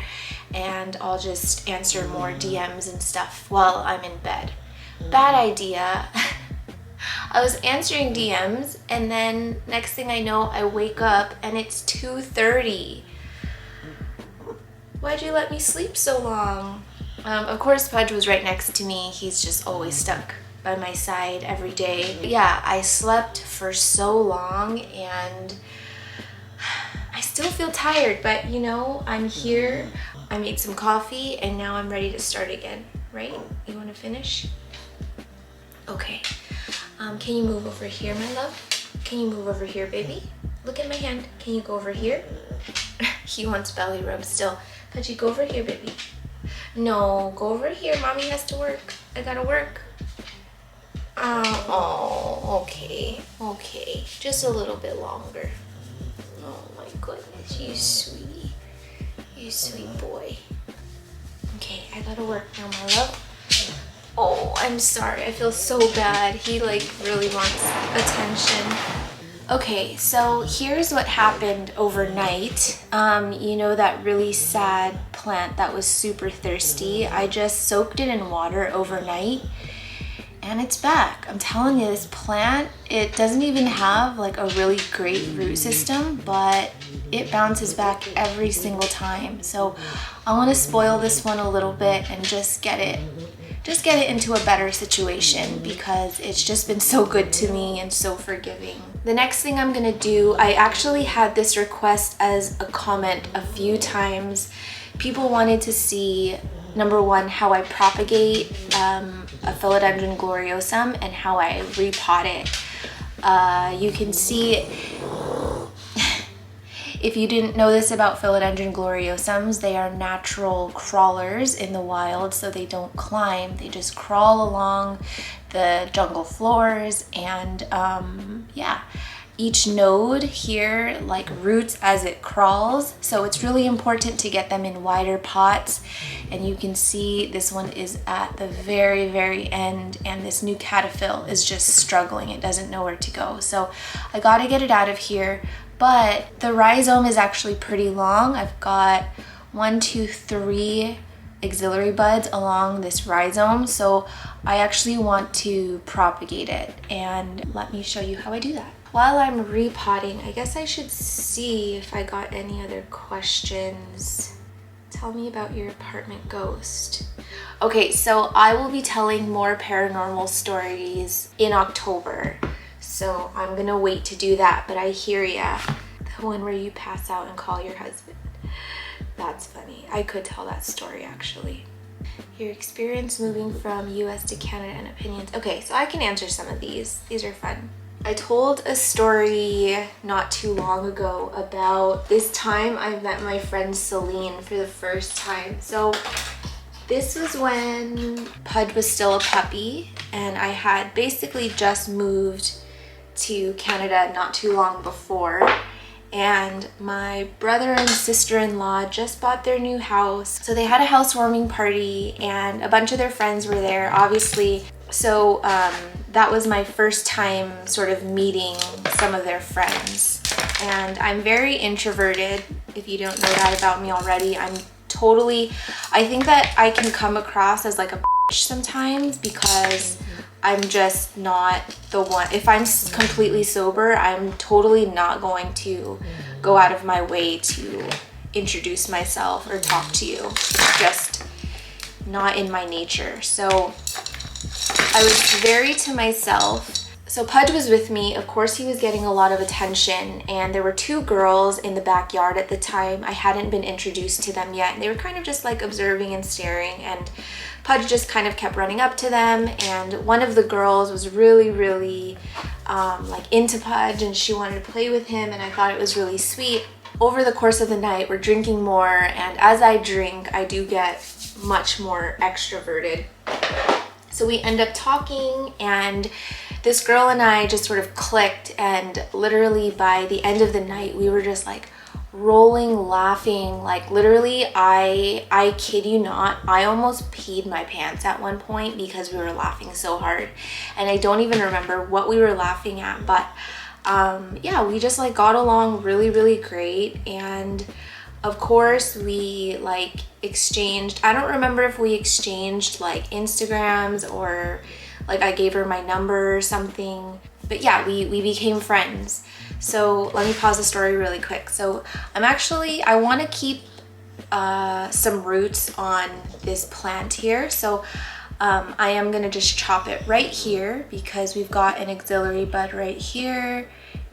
and I'll just answer more DMs and stuff while I'm in bed. Bad idea. I was answering DMs, and then next thing I know, I wake up and it's 2:30. Why'd you let me sleep so long? Of course, Pudge was right next to me. He's just always stuck by my side every day. Yeah, I slept for so long and I still feel tired, but you know, I'm here. I made some coffee and now I'm ready to start again, right? You want to finish? Okay. Can you move over here, my love? Can you move over here, baby? Look at my hand. Can you go over here? He wants belly rub still. Pudgy, go over here, baby. No, go over here. Mommy has to work. I gotta work. Oh, okay, okay. Just a little bit longer. Oh my goodness, you sweetie. You sweet boy. Okay, I gotta work now, my love. Oh, I'm sorry. I feel so bad. He like really wants attention. Okay, so here's what happened overnight. You know that really sad plant that was super thirsty? I just soaked it in water overnight and it's back. I'm telling you, this plant, it doesn't even have like a really great root system, but it bounces back every single time. So I want to spoil this one a little bit and just get it into a better situation because it's just been so good to me and so forgiving. The next thing I'm gonna do, I actually had this request as a comment a few times. People wanted to see, number one, how I propagate a Philodendron gloriosum and how I repot it. You can see, if you didn't know this about Philodendron gloriosums, they are natural crawlers in the wild, so they don't climb, they just crawl along the jungle floors, and yeah, each node here like roots as it crawls, so it's really important to get them in wider pots. And you can see this one is at the very, very end, and this new cataphyll is just struggling, it doesn't know where to go, so I gotta get it out of here. But the rhizome is actually pretty long. I've got 1, 2, 3 axillary buds along this rhizome, so I actually want to propagate it, and let me show you how I do that. While I'm repotting, I guess I should see if I got any other questions. Tell me about your apartment ghost. Okay, so I will be telling more paranormal stories in October. So I'm gonna wait to do that, but I hear ya. The one where you pass out and call your husband. That's funny. I could tell that story actually. Your experience moving from US to Canada and opinions. Okay, so I can answer some of these. These are fun. I told a story not too long ago about this time I met my friend Celine for the first time. So this was when Pud was still a puppy, and I had basically just moved to Canada not too long before, and my brother and sister-in-law just bought their new house, so they had a housewarming party and a bunch of their friends were there, obviously. So that was my first time sort of meeting some of their friends, and I'm very introverted. If you don't know that about me already, I think that I can come across as like a bitch sometimes because I'm just not the one. If I'm completely sober, I'm totally not going to go out of my way to introduce myself or talk to you. It's just not in my nature. So I was very to myself. So Pudge was with me. Of course, he was getting a lot of attention, and there were 2 girls in the backyard at the time. I hadn't been introduced to them yet. They were kind of just like observing and staring, and Pudge just kind of kept running up to them, and one of the girls was really like into Pudge, and she wanted to play with him, and I thought it was really sweet. Over the course of the night, we're drinking more, and as I drink, I do get much more extroverted. So we end up talking, and this girl and I just sort of clicked, and literally by the end of the night, we were just like rolling, laughing. Like literally, I kid you not, I almost peed my pants at one point because we were laughing so hard. And I don't even remember what we were laughing at, but yeah, we just like got along really great. And of course we like exchanged, I don't remember if we exchanged like Instagrams or like I gave her my number or something, but yeah, we became friends. So let me pause the story really quick. So I want to keep some roots on this plant here. So I am gonna just chop it right here because we've got an auxiliary bud right here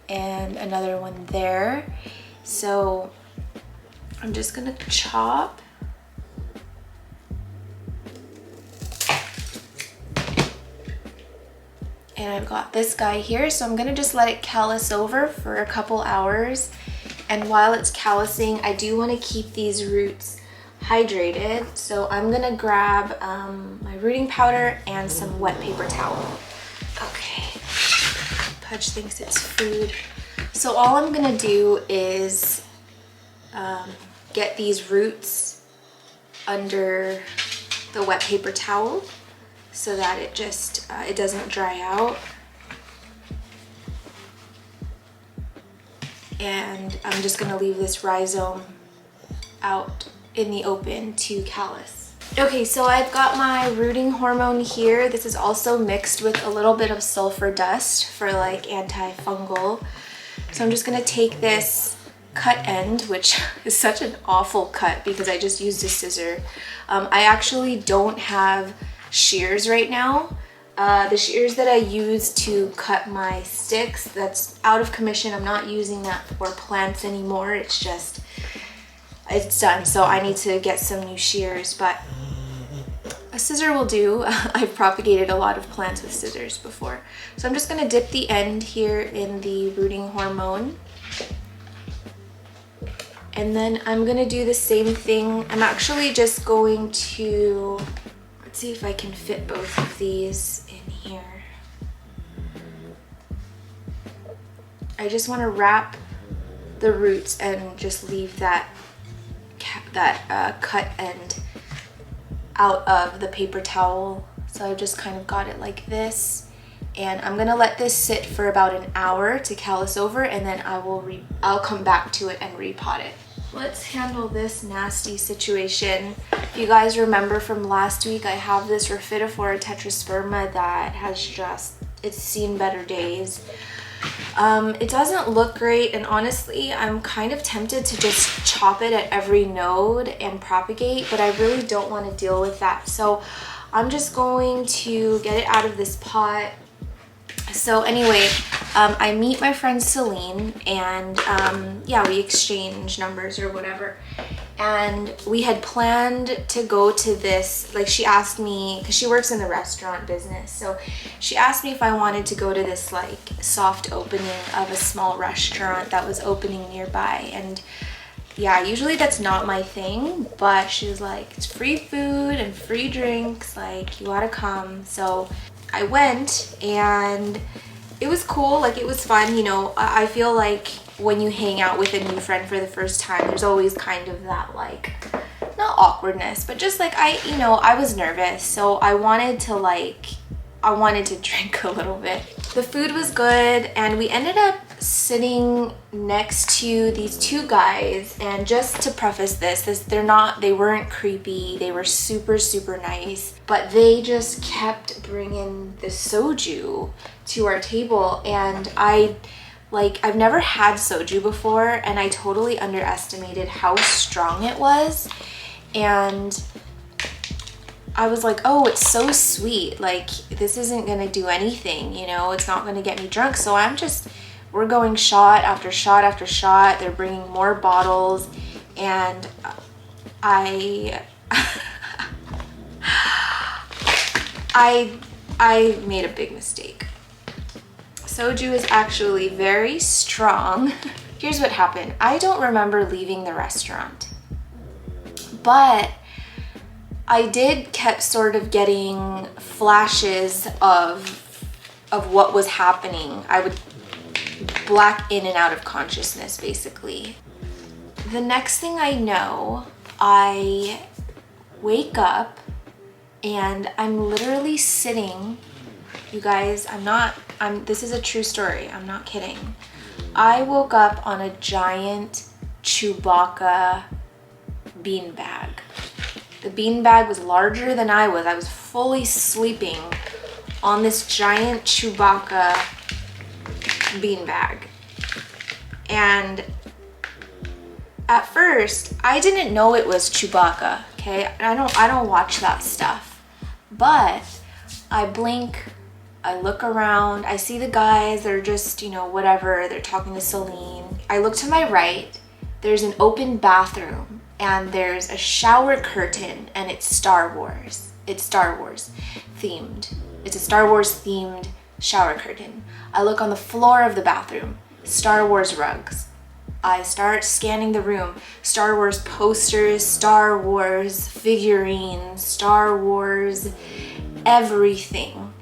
and another one there. So I'm just gonna chop. And I've got this guy here, so I'm gonna just let it callus over for a couple hours. And while it's callusing, I do wanna keep these roots hydrated. So I'm gonna grab my rooting powder and some wet paper towel. Okay. Pudge thinks it's food. So all I'm gonna do is get these roots under the wet paper towel so that it just, it doesn't dry out. And I'm just gonna leave this rhizome out in the open to callus. Okay, so I've got my rooting hormone here. This is also mixed with a little bit of sulfur dust for like antifungal. So I'm just gonna take this cut end, which is such an awful cut because I just used a scissor. I actually don't have shears right now. The shears that I use to cut my sticks, that's out of commission. I'm not using that for plants anymore. It's just, it's done. So I need to get some new shears, but a scissor will do. I've propagated a lot of plants with scissors before. So I'm just gonna dip the end here in the rooting hormone. And then I'm gonna do the same thing. I'm actually just going to, let's see if I can fit both of these in here. I just want to wrap the roots and just leave that cut end out of the paper towel. So I just kind of got it like this. And I'm gonna let this sit for about an hour to callus over, and then I'll come back to it and repot it. Let's handle this nasty situation. If you guys remember from last week, I have this Raphidophora tetrasperma that has just, it's seen better days. It doesn't look great, and honestly, I'm kind of tempted to just chop it at every node and propagate, but I really don't want to deal with that. So I'm just going to get it out of this pot. So anyway, I meet my friend Celine, and yeah, we exchange numbers or whatever. And we had planned to go to this, like she asked me, because she works in the restaurant business, so she asked me if I wanted to go to this like soft opening of a small restaurant that was opening nearby. And yeah, usually that's not my thing, but she was like, it's free food and free drinks, like you gotta come. So I went, and it was cool, like it was fun, you know. I feel like when you hang out with a new friend for the first time, there's always kind of that like, not awkwardness, but just like I was nervous, so I wanted to drink a little bit. The food was good, and we ended up sitting next to these two guys. And just to preface this, they weren't creepy, they were super, super nice, but they just kept bringing the soju to our table. And I've never had soju before, and I totally underestimated how strong it was. And I was like, oh, it's so sweet. Like, this isn't gonna do anything, you know, it's not gonna get me drunk. So we're going shot after shot after shot. They're bringing more bottles, and I made a big mistake. Soju is actually very strong. Here's what happened. I don't remember leaving the restaurant, but I kept sort of getting flashes of what was happening. I would black in and out of consciousness, basically. The next thing I know, I wake up and I'm literally sitting, you guys, this is a true story, I'm not kidding. I woke up on a giant Chewbacca beanbag. The beanbag was larger than I was fully sleeping on this giant Chewbacca beanbag. And at first, I didn't know it was Chewbacca, okay? I don't watch that stuff. But I blink, I look around, I see the guys, they're just, you know, whatever, they're talking to Celine. I look to my right, there's an open bathroom, and there's a shower curtain, and it's Star Wars. It's Star Wars themed. It's a Star Wars themed shower curtain. I look on the floor of the bathroom, Star Wars rugs. I start scanning the room, Star Wars posters, Star Wars figurines, Star Wars everything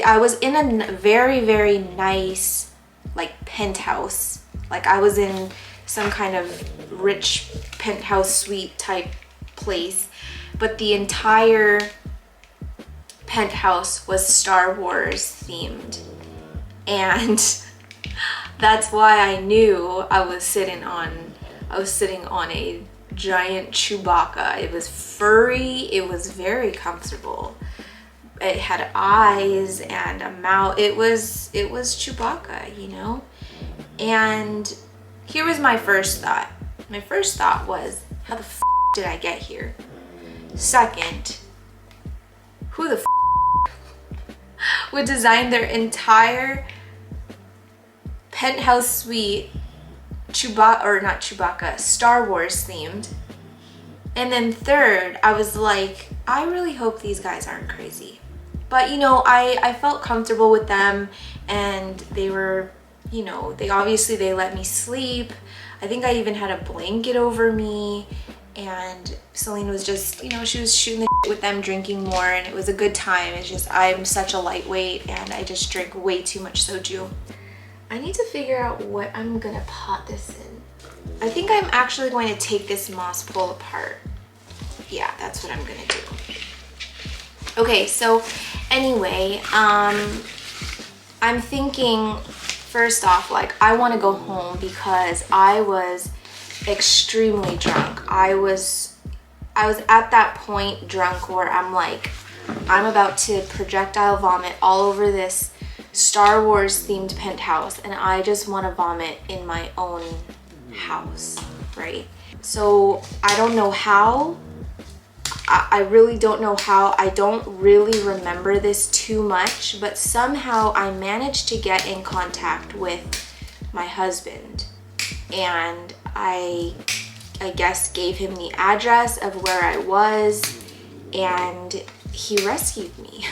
I was in a very, very nice like penthouse. Like I was in some kind of rich penthouse suite type place, but the entire penthouse was Star Wars themed. And that's why I knew I was sitting on a giant Chewbacca. It was furry, it was very comfortable. It had eyes and a mouth. It was Chewbacca, you know? And here was my first thought. My first thought was, how the f did I get here? Second, who the f would design their entire penthouse suite Star Wars themed? And then third, I was like, I really hope these guys aren't crazy. But you know, I felt comfortable with them, and they were, you know, they let me sleep. I think I even had a blanket over me, and Celine was just, you know, she was shooting the shit with them, drinking more, and it was a good time. It's just, I'm such a lightweight and I just drink way too much soju. I need to figure out what I'm gonna pot this in. I think I'm actually going to take this moss pole apart. Yeah, that's what I'm gonna do. Okay, so anyway, I'm thinking, first off, like, I want to go home because I was extremely drunk. I was at that point drunk where I'm like, I'm about to projectile vomit all over this Star Wars themed penthouse, and I just want to vomit in my own house, right? So I don't know how. I really don't know how. I don't really remember this too much, but somehow I managed to get in contact with my husband, and I guess gave him the address of where I was, and he rescued me.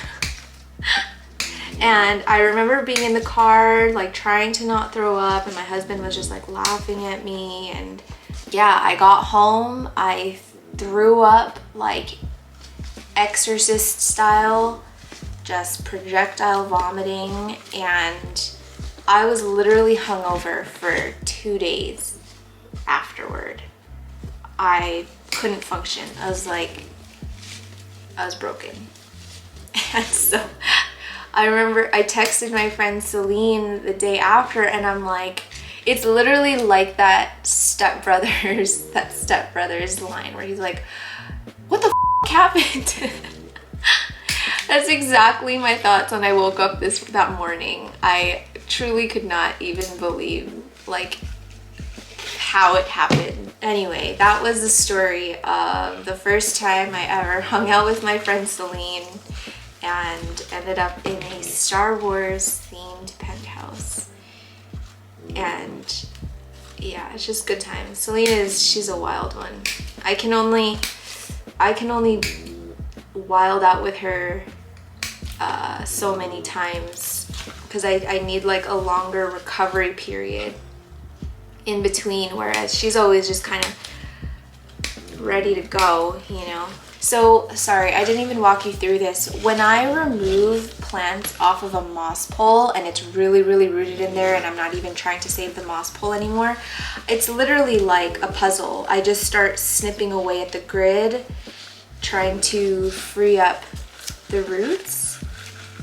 And I remember being in the car, like trying to not throw up, and my husband was just like laughing at me. And yeah, I got home, I threw up like Exorcist style, just projectile vomiting, and I was literally hungover for 2 days afterward. I couldn't function. I was broken. And so I remember I texted my friend Celine the day after, and I'm like, it's literally like that Step Brothers line where he's like, what the f happened? That's exactly my thoughts when I woke up that morning. I truly could not even believe like how it happened. Anyway, that was the story of the first time I ever hung out with my friend Celine and ended up in a Star Wars themed penthouse. And yeah, it's just good times. Celine she's a wild one. I can only wild out with her so many times because I need like a longer recovery period in between, whereas she's always just kind of ready to go, you know. So sorry, I didn't even walk you through this. When I remove plants off of a moss pole and it's really, really rooted in there and I'm not even trying to save the moss pole anymore, it's literally like a puzzle. I just start snipping away at the grid, trying to free up the roots,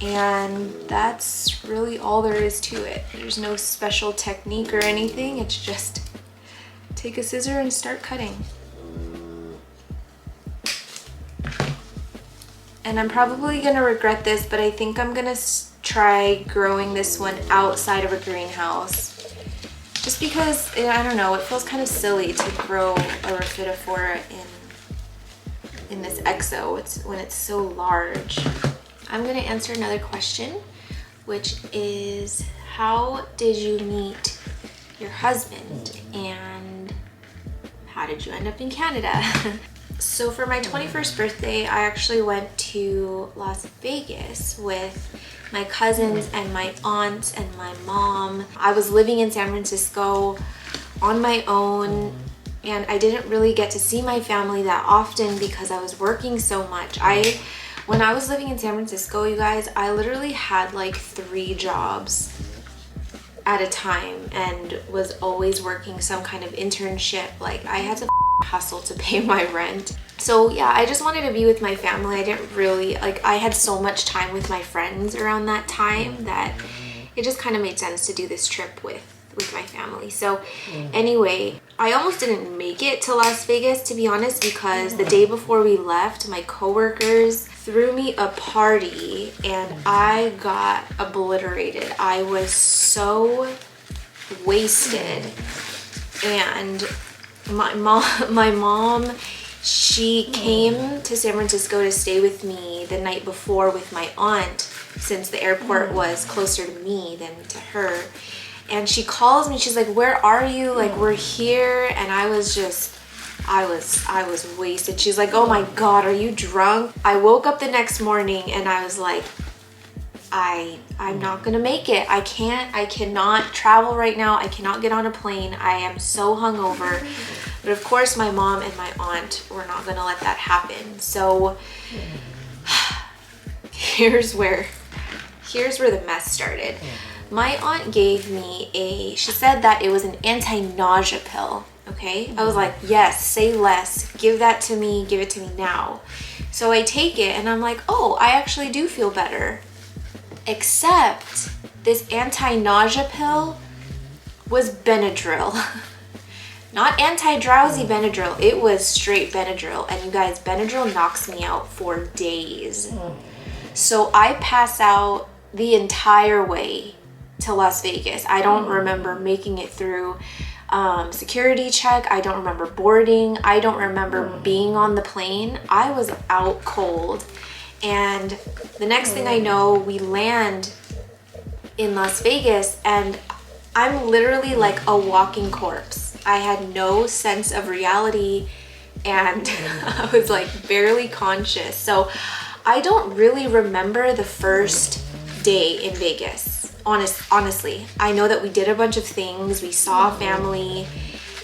and that's really all there is to it. There's no special technique or anything. It's just take a scissor and start cutting. And I'm probably gonna regret this, but I think I'm gonna try growing this one outside of a greenhouse. Just because, I don't know, it feels kind of silly to grow a Raphidophora in this exo when it's so large. I'm gonna answer another question, which is, how did you meet your husband and how did you end up in Canada? So for my 21st birthday, I actually went to Las Vegas with my cousins and my aunt and my mom. I was living in San Francisco on my own, and I didn't really get to see my family that often because I was working so much. I When I was living in San Francisco, you guys, I literally had like 3 jobs at a time and was always working some kind of internship. Like I had to hustle to pay my rent. So yeah, I just wanted to be with my family. I didn't really, like, I had so much time with my friends around that time that it just kind of made sense to do this trip with my family. So anyway, I almost didn't make it to Las Vegas, to be honest, because the day before we left, my coworkers threw me a party and I got obliterated. I was so wasted. And my mom, she came to San Francisco to stay with me the night before with my aunt, since the airport was closer to me than to her. And she calls me, she's like, where are you? Like, we're here. And I was just, I was wasted. She's like, oh my God, are you drunk? I woke up the next morning and I was like, I'm not gonna make it. I cannot travel right now. I cannot get on a plane. I am so hungover. But of course my mom and my aunt were not gonna let that happen. So here's where the mess started. My aunt gave me she said that it was an anti-nausea pill, okay? I was like, yes, say less, give that to me, give it to me now. So I take it and I'm like, oh, I actually do feel better. Except this anti-nausea pill was Benadryl. Not anti-drowsy Benadryl, it was straight Benadryl. And you guys, Benadryl knocks me out for days. So I pass out the entire way to Las Vegas. I don't remember making it through security check. I don't remember boarding. I don't remember being on the plane. I was out cold. And the next thing I know, we land in Las Vegas and I'm literally like a walking corpse. I had no sense of reality and I was like barely conscious. So I don't really remember the first day in Vegas. Honestly, I know that we did a bunch of things. We saw family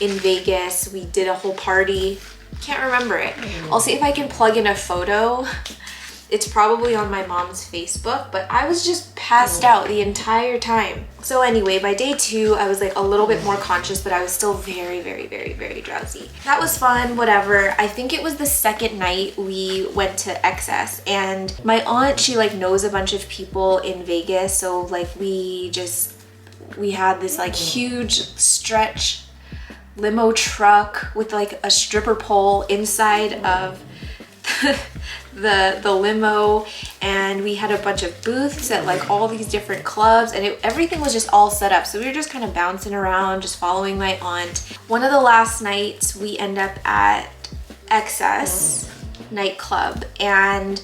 in Vegas. We did a whole party. Can't remember it. I'll see if I can plug in a photo. It's probably on my mom's Facebook, but I was just passed out the entire time. So anyway, by day 2, I was like a little bit more conscious, but I was still very, very, very, very drowsy. That was fun, whatever. I think it was the second night we went to Excess, and my aunt, she like knows a bunch of people in Vegas. So like we had this like huge stretch limo truck with like a stripper pole inside of the limo, and we had a bunch of booths at like all these different clubs, and everything was just all set up. So we were just kind of bouncing around, just following my aunt. One of the last nights we end up at Excess nightclub, and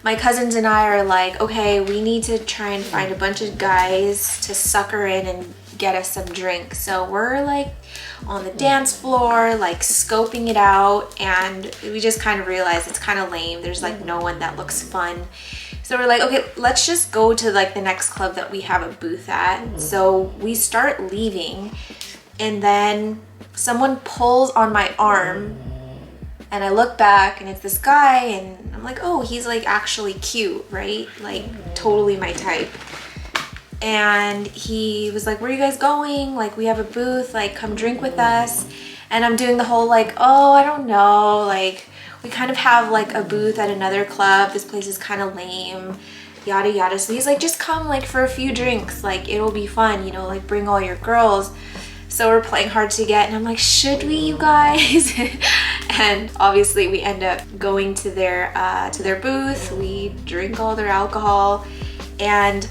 my cousins and I are like, okay, we need to try and find a bunch of guys to sucker in and get us some drinks. So we're like on the dance floor, like scoping it out, and we just kind of realized it's kind of lame. There's like no one that looks fun. So we're like, okay, let's just go to like the next club that we have a booth at. So we start leaving, and then someone pulls on my arm, and I look back and it's this guy, and I'm like, oh, he's like actually cute, right? Like totally my type. And he was like, where are you guys going? Like, we have a booth, like come drink with us. And I'm doing the whole like, oh, I don't know, like we kind of have like a booth at another club. This place is kind of lame, yada yada. So he's like, just come like for a few drinks, like it'll be fun, you know, like bring all your girls. So we're playing hard to get, and I'm like, should we, you guys? And obviously we end up going to their booth. We drink all their alcohol, and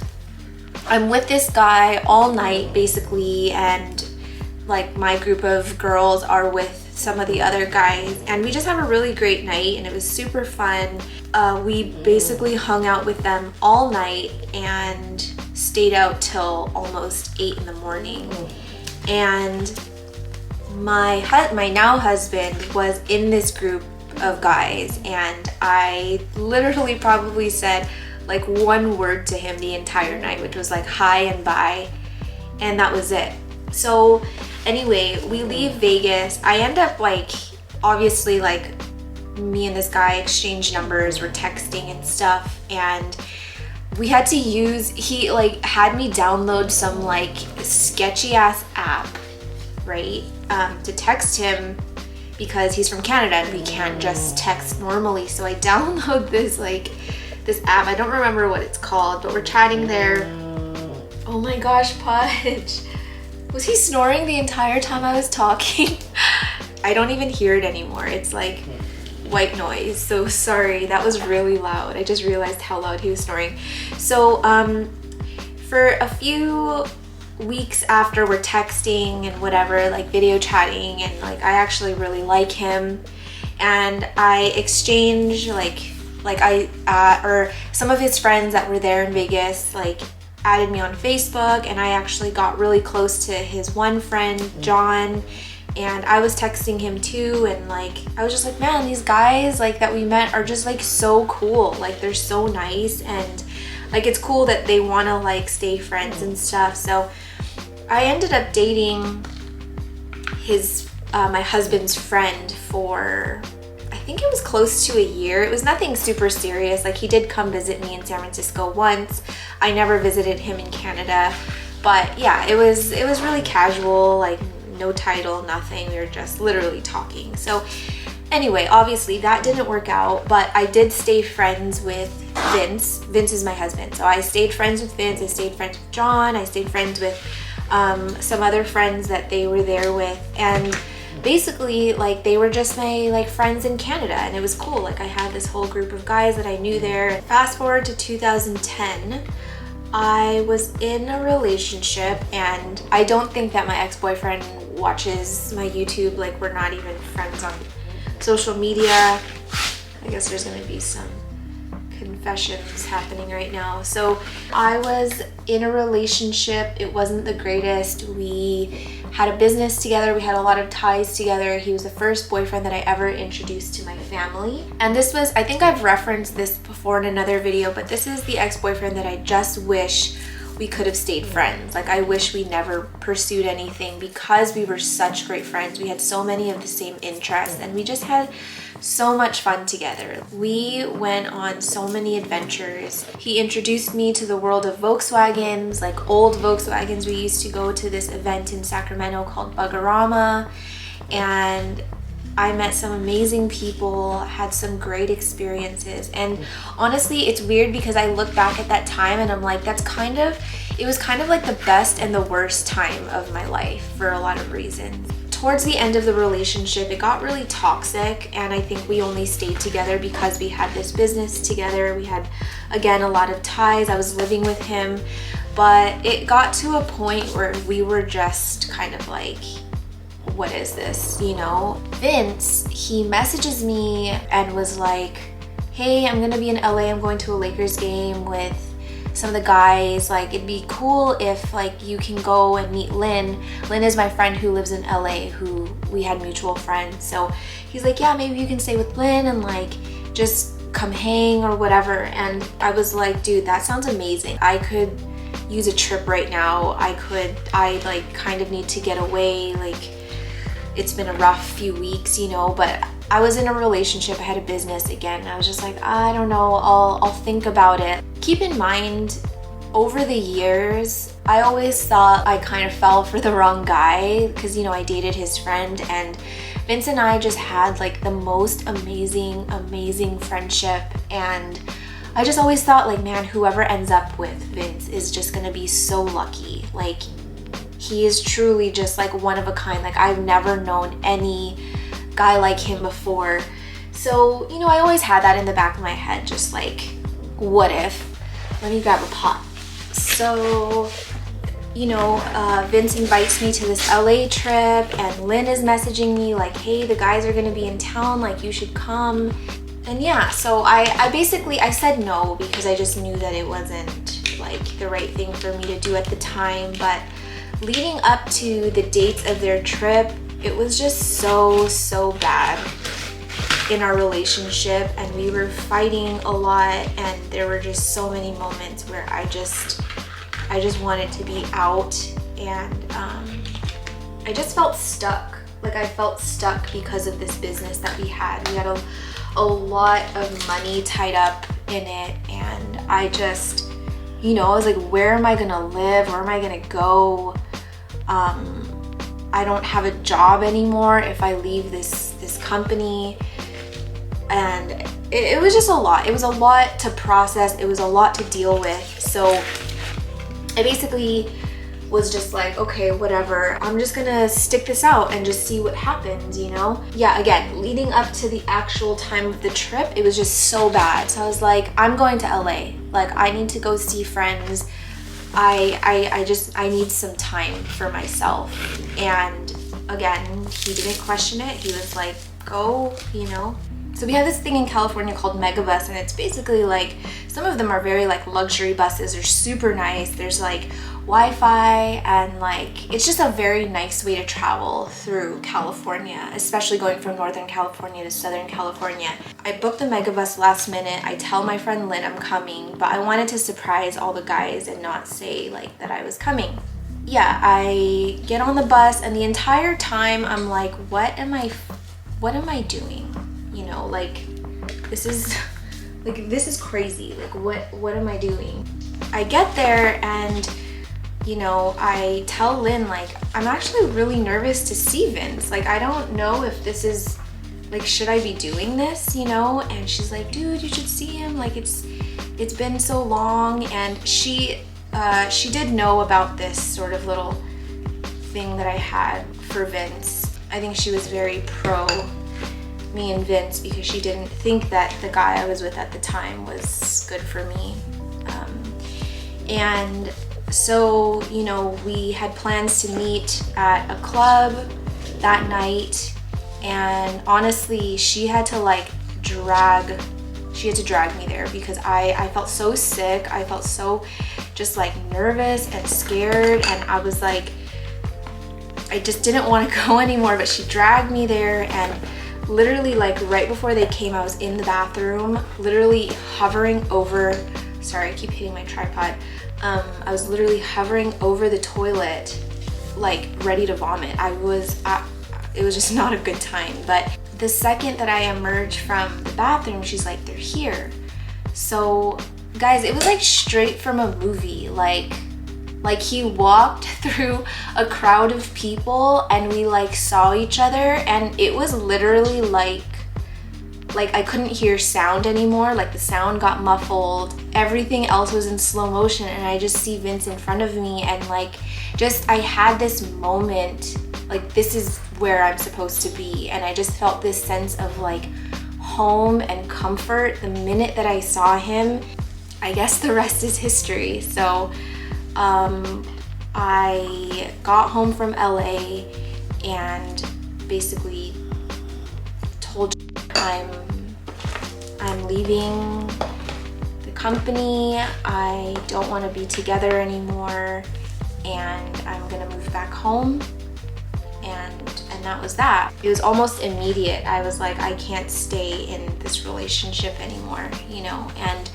I'm with this guy all night basically, and like my group of girls are with some of the other guys, and we just have a really great night, and it was super fun. We basically hung out with them all night and stayed out till almost 8 in the morning. And my now husband was in this group of guys, and I literally probably said like one word to him the entire night, which was like hi and bye, and that was it. So anyway, we leave Vegas. I end up like obviously like me and this guy exchanged numbers, were texting and stuff, and we had to use, he like had me download some like sketchy ass app, right, to text him because he's from Canada and we can't just text normally. So I download this app. I don't remember what it's called, but we're chatting there. Oh my gosh, Pudge. Was he snoring the entire time I was talking? I don't even hear it anymore. It's like white noise. So sorry, that was really loud. I just realized how loud he was snoring. So for a few weeks after we're texting and whatever, like video chatting, and like I actually really like him, and I exchange or some of his friends that were there in Vegas like added me on Facebook, and I actually got really close to his one friend, John, and I was texting him too, and like I was just like, man, these guys like that we met are just like so cool, like they're so nice, and like it's cool that they want to like stay friends and stuff. So I ended up dating his my husband's friend for, I think it was close to a year. It was nothing super serious. Like he did come visit me in San Francisco once. I never visited him in Canada, but yeah, it was really casual, like no title, nothing. We were just literally talking. So anyway, obviously that didn't work out, but I did stay friends with Vince. Vince is my husband. So I stayed friends with Vince. I stayed friends with John. I stayed friends with some other friends that they were there with, and basically like they were just my like friends in Canada, and it was cool. Like I had this whole group of guys that I knew there. Fast forward to 2010, I was in a relationship, and I don't think that my ex-boyfriend watches my YouTube. Like we're not even friends on social media. I guess there's gonna be some confessions happening right now. So I was in a relationship. It wasn't the greatest. We had a business together. We had a lot of ties together. He was the first boyfriend that I ever introduced to my family. And this was, I think I've referenced this before in another video, but this is the ex-boyfriend that I just wish we could have stayed friends. Like I wish we never pursued anything because we were such great friends. We had so many of the same interests, and we just had so much fun together. We went on so many adventures. He introduced me to the world of Volkswagens, like old Volkswagens. We used to go to this event in Sacramento called Buggerama, and I met some amazing people, had some great experiences. And honestly, it's weird because I look back at that time and I'm like, it was kind of like the best and the worst time of my life for a lot of reasons. Towards the end of the relationship, it got really toxic, and I think we only stayed together because we had this business together. We had, again, a lot of ties. I was living with him, but it got to a point where we were just kind of like, what is this, you know? Vince, he messages me and was like, hey, I'm gonna be in LA. I'm going to a Lakers game with some of the guys. Like it'd be cool if like you can go and meet Lynn. Lynn is my friend who lives in LA, who we had mutual friends. So he's like, yeah, maybe you can stay with Lynn and like just come hang or whatever. And I was like, dude, that sounds amazing. I could use a trip right now. I like kind of need to get away. Like it's been a rough few weeks, you know, but I was in a relationship, I had a business again. I was just like, I don't know, I'll think about it. Keep in mind, over the years, I always thought I kind of fell for the wrong guy because, you know, I dated his friend, and Vince and I just had like the most amazing friendship. And I just always thought like, man, whoever ends up with Vince is just gonna be so lucky. Like he is truly just like one of a kind. Like I've never known any guy like him before. So, you know, I always had that in the back of my head, just like, what if? Let me grab a pot. So, you know, Vince invites me to this LA trip, and Lynn is messaging me like, hey, the guys are gonna be in town, like you should come. And yeah, so I said no because I just knew that it wasn't like the right thing for me to do at the time. But leading up to the dates of their trip, it was just so bad in our relationship, and we were fighting a lot, and there were just so many moments where I just wanted to be out, and I just felt stuck. Like I felt stuck because of this business that we had. We had a lot of money tied up in it, and I just, you know, I was like, where am I gonna live? Where am I gonna go? I don't have a job anymore if I leave this company. And it was just a lot. It was a lot to process. It was a lot to deal with. So I basically was just like, okay, whatever. I'm just gonna stick this out and just see what happens, you know? Yeah, again, leading up to the actual time of the trip, it was just so bad. So I was like, I'm going to LA. Like, I need to go see friends. I need some time for myself. And again, he didn't question it. He was like, go, you know? So we have this thing in California called Megabus, and it's basically like, some of them are very like luxury buses. They're super nice. There's like Wi-Fi, and like, it's just a very nice way to travel through California, especially going from Northern California to Southern California. I booked the Megabus last minute. I tell my friend Lynn I'm coming, but I wanted to surprise all the guys and not say like that I was coming. Yeah, I get on the bus, and the entire time I'm like, what am I doing? You know, like, this is crazy. Like, what am I doing? I get there, and you know, I tell Lynn, like, I'm actually really nervous to see Vince. Like, I don't know if this is, like, should I be doing this, you know? And she's like, dude, you should see him. Like, it's been so long. And she did know about this sort of little thing that I had for Vince. I think she was very pro me and Vince because she didn't think that the guy I was with at the time was good for me. And so, you know, we had plans to meet at a club that night, and honestly, she had to drag me there because I felt so sick. I felt so just like nervous and scared, and I was like, I just didn't want to go anymore, but she dragged me there. And literally, like, right before they came, I was in the bathroom, literally hovering over, sorry, I keep hitting my tripod. I was literally hovering over the toilet, like ready to vomit. It was just not a good time. But the second that I emerged from the bathroom, she's like, they're here. So guys, it was like straight from a movie. Like he walked through a crowd of people, and we like saw each other, and it was literally like I couldn't hear sound anymore. Like, the sound got muffled. Everything else was in slow motion, and I just see Vince in front of me, and like, just, I had this moment, like, this is where I'm supposed to be. And I just felt this sense of like home and comfort the minute that I saw him. I guess the rest is history. So I got home from LA and basically told I'm leaving the company. I don't want to be together anymore, and I'm gonna move back home. And that was that. It was almost immediate. I was like, I can't stay in this relationship anymore, you know. And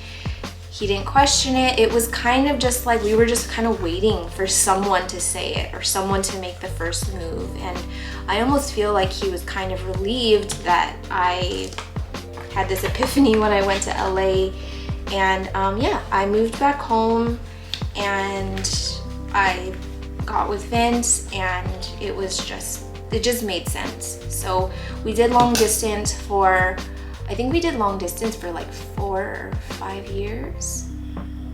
he didn't question it. It was kind of just like, we were just kind of waiting for someone to say it, or someone to make the first move. And I almost feel like he was kind of relieved that I had this epiphany when I went to LA. And yeah, I moved back home, and I got with Vince, and it just made sense. So we did long distance for, I think we did long distance for like 4 or 5 years.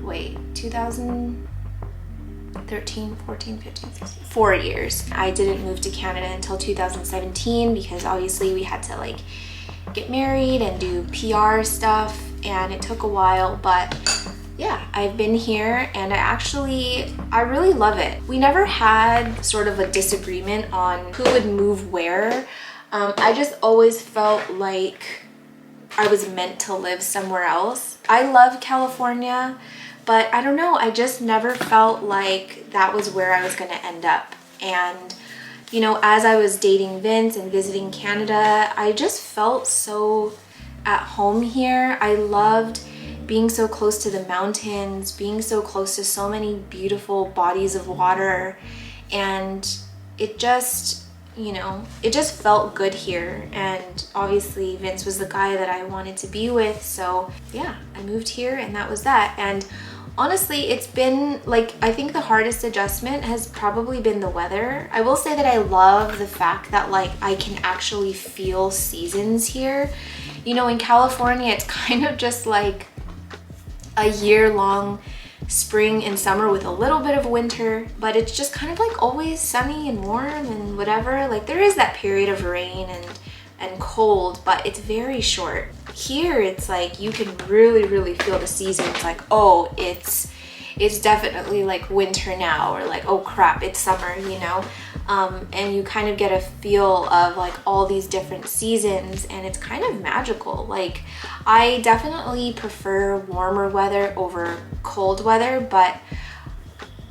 Wait, 2013, 14, 15, 16, 4 years. I didn't move to Canada until 2017 because obviously we had to like get married and do PR stuff, and it took a while, but yeah, I've been here, and I really love it. We never had sort of a disagreement on who would move where. I just always felt like I was meant to live somewhere else. I love California, but I don't know, I just never felt like that was where I was gonna end up. And you know, as I was dating Vince and visiting Canada, I just felt so at home here. I loved being so close to the mountains, being so close to so many beautiful bodies of water, and it just, you know, it just felt good here. And obviously Vince was the guy that I wanted to be with. So yeah, I moved here and that was that. And honestly, it's been like, I think the hardest adjustment has probably been the weather. I will say that I love the fact that like I can actually feel seasons here. You know, in California, it's kind of just like a year-long spring and summer with a little bit of winter, but it's just kind of like always sunny and warm and whatever. Like there is that period of rain and cold, but it's very short. Here it's like you can really feel the seasons, like, oh, it's definitely like winter now, or like, oh crap, it's summer, you know. And you kind of get a feel of like all these different seasons, and it's kind of magical. Like I definitely prefer warmer weather over cold weather, but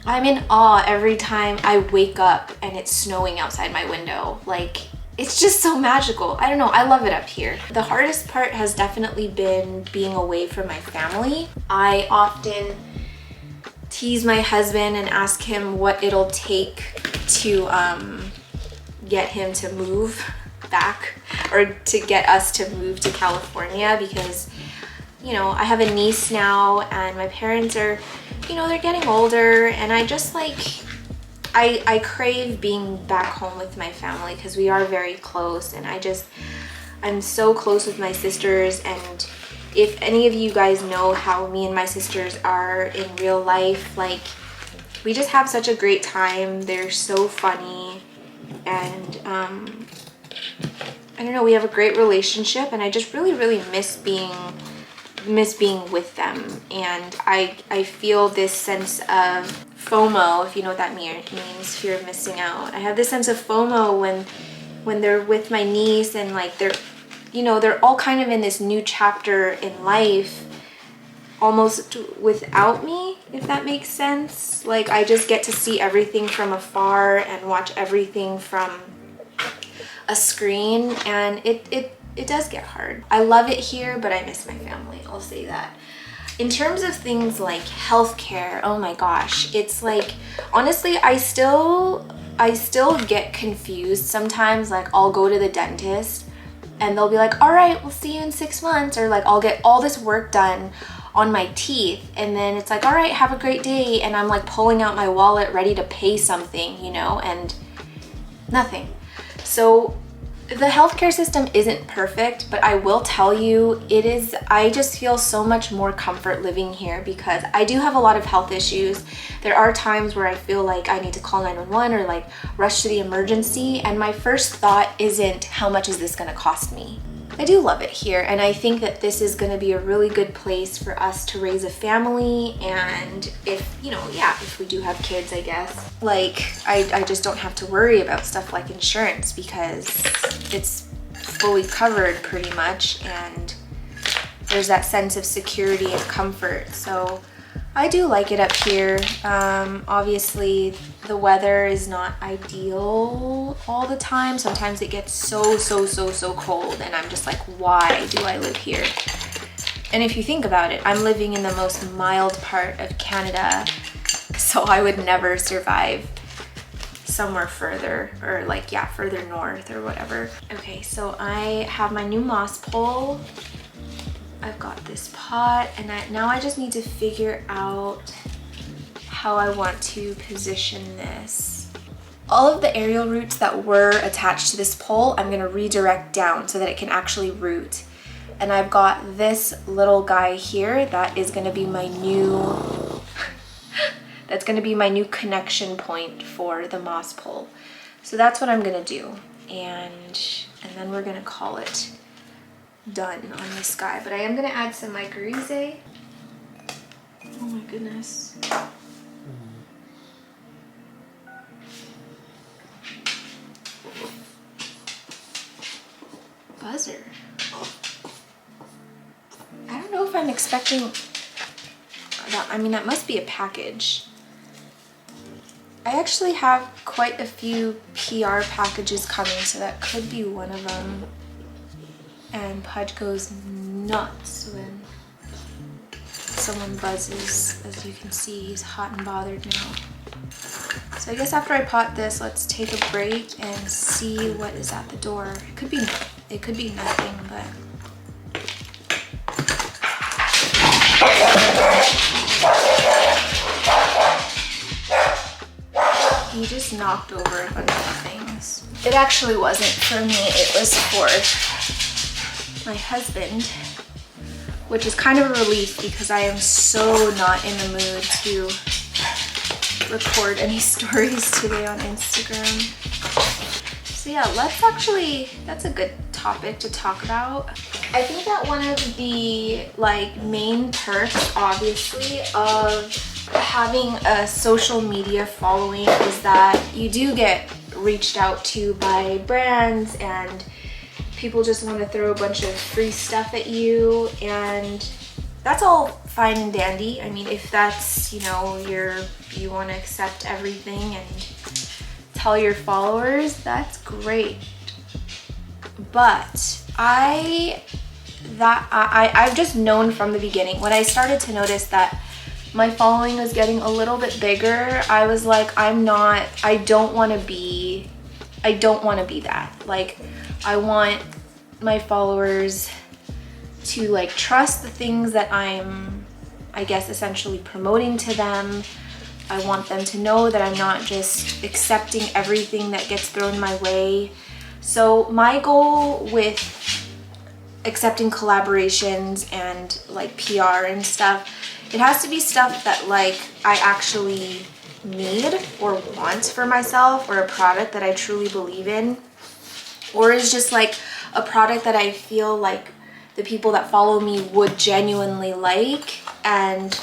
I'm in awe every time I wake up and it's snowing outside my window. Like it's just so magical. I don't know, I love it up here. The hardest part has definitely been being away from my family. I often tease my husband and ask him what it'll take to get him to move back, or to get us to move to California, because, you know, I have a niece now and my parents are, you know, they're getting older, and I just like, I crave being back home with my family because we are very close, and I'm so close with my sisters. And if any of you guys know how me and my sisters are in real life, like we just have such a great time. They're so funny, and I don't know, we have a great relationship, and I just really miss being with them. And I feel this sense of FOMO, if you know what that means, fear of missing out. I have this sense of FOMO when they're with my niece, and like they're, you know, they're all kind of in this new chapter in life almost without me, if that makes sense. Like I just get to see everything from afar and watch everything from a screen, and it does get hard. I love it here, but I miss my family, I'll say that. In terms of things like healthcare, oh my gosh, it's like, honestly, I still get confused sometimes. Like I'll go to the dentist and they'll be like, all right, we'll see you in 6 months, or like I'll get all this work done on my teeth, and then it's like, all right, have a great day, and I'm like pulling out my wallet ready to pay something, you know, and nothing. So the healthcare system isn't perfect, but I will tell you, it is, I just feel so much more comfort living here because I do have a lot of health issues. There are times where I feel like I need to call 911 or like rush to the emergency, and my first thought isn't, how much is this gonna cost me? I do love it here, and I think that this is going to be a really good place for us to raise a family. And if, you know, yeah, if we do have kids, I guess, like I just don't have to worry about stuff like insurance because it's fully covered pretty much, and there's that sense of security and comfort. So I do like it up here. Obviously the weather is not ideal all the time. Sometimes it gets so cold, and I'm just like, why do I live here? And if you think about it, I'm living in the most mild part of Canada, so I would never survive somewhere further, or like, yeah, further north or whatever. Okay, so I have my new moss pole. I've got this pot, and now I just need to figure out how I want to position this. All of the aerial roots that were attached to this pole, I'm gonna redirect down so that it can actually root. And I've got this little guy here that is gonna be my new, that's gonna be my new connection point for the moss pole. So that's what I'm gonna do. And then we're gonna call it done on this guy. But I am gonna add some mycorrhizae. Oh my goodness. Buzzer. I don't know if I'm expecting that. I mean, that must be a package. I actually have quite a few PR packages coming, so that could be one of them. And Pudge goes nuts when someone buzzes. As you can see, he's hot and bothered now. So I guess after I pot this, let's take a break and see what is at the door. It could be nothing, but he just knocked over a bunch of things. It actually wasn't for me, it was for my husband, which is kind of a relief because I am so not in the mood to record any stories today on Instagram. So yeah, that's a good topic to talk about. I think that one of the like main perks, obviously, of having a social media following is that you do get reached out to by brands and people just want to throw a bunch of free stuff at you, and that's all fine and dandy. I mean, if that's, you know, you want to accept everything and tell your followers, that's great. But I've just known from the beginning, when I started to notice that my following was getting a little bit bigger, I was like, I don't want to be that. Like, I want my followers to like trust the things that I'm, I guess, essentially promoting to them. I want them to know that I'm not just accepting everything that gets thrown my way. So my goal with accepting collaborations and like PR and stuff, it has to be stuff that like I actually need or want for myself, or a product that I truly believe in, or is just like a product that I feel like the people that follow me would genuinely like, and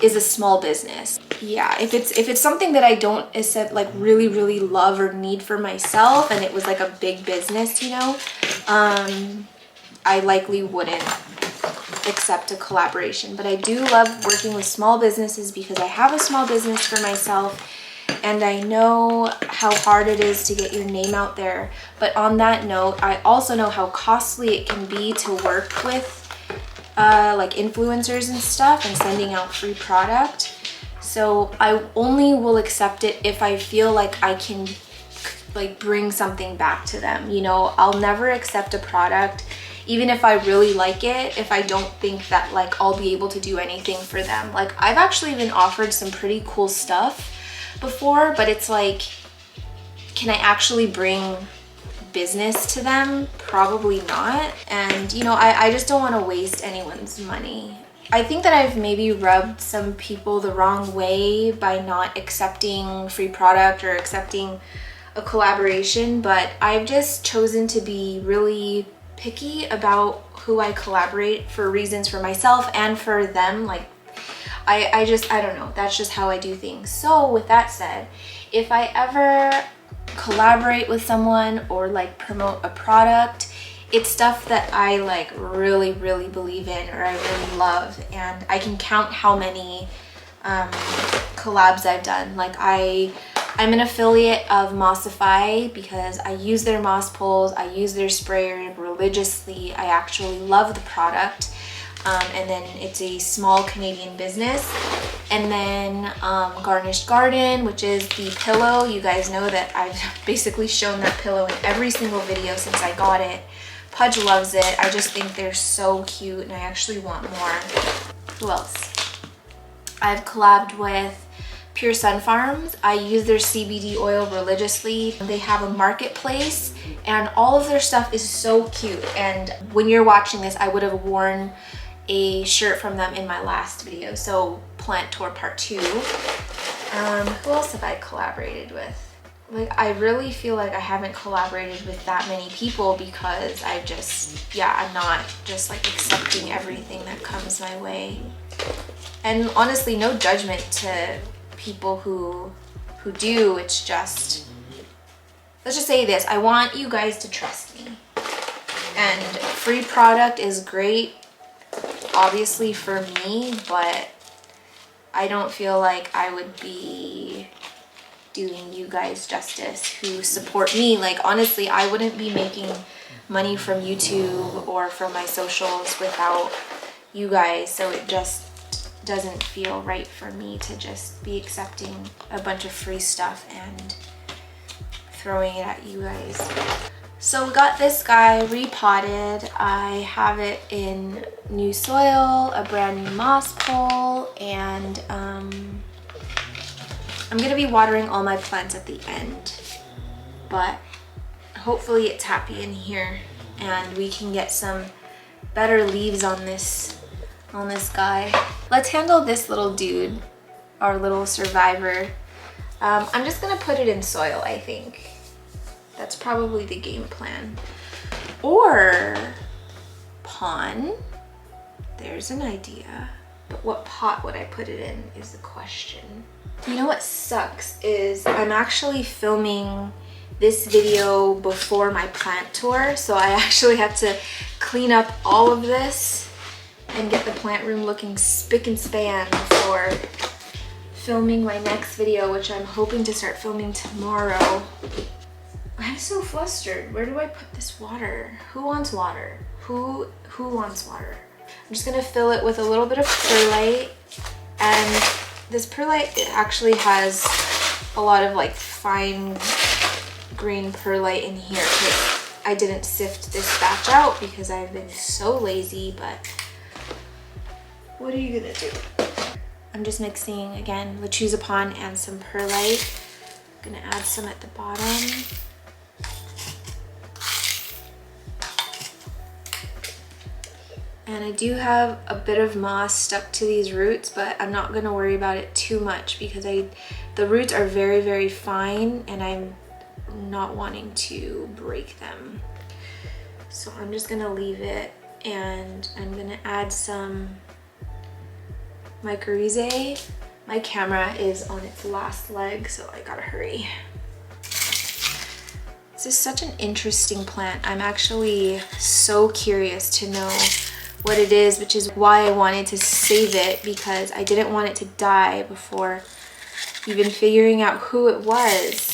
is a small business. Yeah, if it's something that I don't like really love or need for myself, and it was like a big business, you know, I likely wouldn't accept a collaboration. But I do love working with small businesses because I have a small business for myself, and I know how hard it is to get your name out there. But on that note, I also know how costly it can be to work with like influencers and stuff and sending out free product. So I only will accept it if I feel like I can like bring something back to them. You know, I'll never accept a product, even if I really like it, if I don't think that like I'll be able to do anything for them. Like, I've actually been offered some pretty cool stuff before, but it's like, can I actually bring business to them? Probably not. And you know, I just don't want to waste anyone's money. I think that I've maybe rubbed some people the wrong way by not accepting free product or accepting a collaboration, but I've just chosen to be really picky about who I collaborate for reasons for myself and for them. Like, I don't know, that's just how I do things. So with that said, if I ever collaborate with someone or like promote a product, it's stuff that I like really believe in, or I really love, and I can count how many collabs I've done. Like, I'm an affiliate of Mossify because I use their moss poles, I use their sprayer religiously. I actually love the product. And then it's a small Canadian business. And then Garnished Garden, which is the pillow. You guys know that I've basically shown that pillow in every single video since I got it. Pudge loves it. I just think they're so cute and I actually want more. Who else? I've collabed with Pure Sun Farms. I use their CBD oil religiously. They have a marketplace and all of their stuff is so cute. And when you're watching this, I would have worn a shirt from them in my last video. So Plant Tour Part 2. Who else have I collaborated with? Like, I really feel like I haven't collaborated with that many people because I'm not just like accepting everything that comes my way. And honestly, no judgment to people who do. It's just, let's just say this, I want you guys to trust me. And free product is great, obviously, for me, but I don't feel like I would be doing you guys justice who support me. Like, honestly, I wouldn't be making money from YouTube or from my socials without you guys. So it just doesn't feel right for me to just be accepting a bunch of free stuff and throwing it at you guys. So we got this guy repotted. I have it in new soil, a brand new moss pole, and I'm gonna be watering all my plants at the end, but hopefully it's happy in here and we can get some better leaves on this guy. Let's handle this little dude, our little survivor. I'm just gonna put it in soil, I think. That's probably the game plan. Or pond. There's an idea. But what pot would I put it in is the question. You know what sucks is I'm actually filming this video before my plant tour, so I actually have to clean up all of this and get the plant room looking spick and span before filming my next video, which I'm hoping to start filming tomorrow. I'm so flustered. Where do I put this water? Who wants water? Who wants water? I'm just gonna fill it with a little bit of perlite, and this perlite, it actually has a lot of like fine green perlite in here because I didn't sift this batch out because I've been so lazy, but what are you gonna do? I'm just mixing again Lechuzapon and some perlite. I'm gonna add some at the bottom. And I do have a bit of moss stuck to these roots, but I'm not gonna worry about it too much because the roots are very, very fine and I'm not wanting to break them. So I'm just gonna leave it, and I'm gonna add some mycorrhizae. My camera is on its last leg, so I gotta hurry. This is such an interesting plant. I'm actually so curious to know what it is, which is why I wanted to save it, because I didn't want it to die before even figuring out who it was.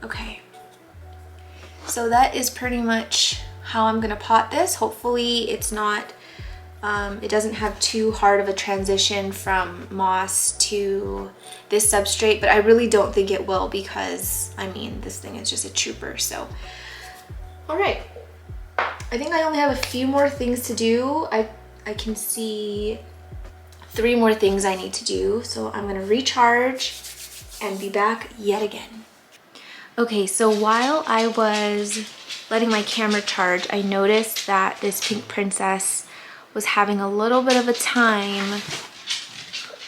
Okay, so that is pretty much how I'm gonna pot this. Hopefully it's not, it doesn't have too hard of a transition from moss to this substrate, but I really don't think it will because, I mean, this thing is just a trooper, so. All right, I think I only have a few more things to do. I can see 3 more things I need to do, so I'm gonna recharge and be back yet again. Okay, so while I was letting my camera charge, I noticed that this pink princess was having a little bit of a time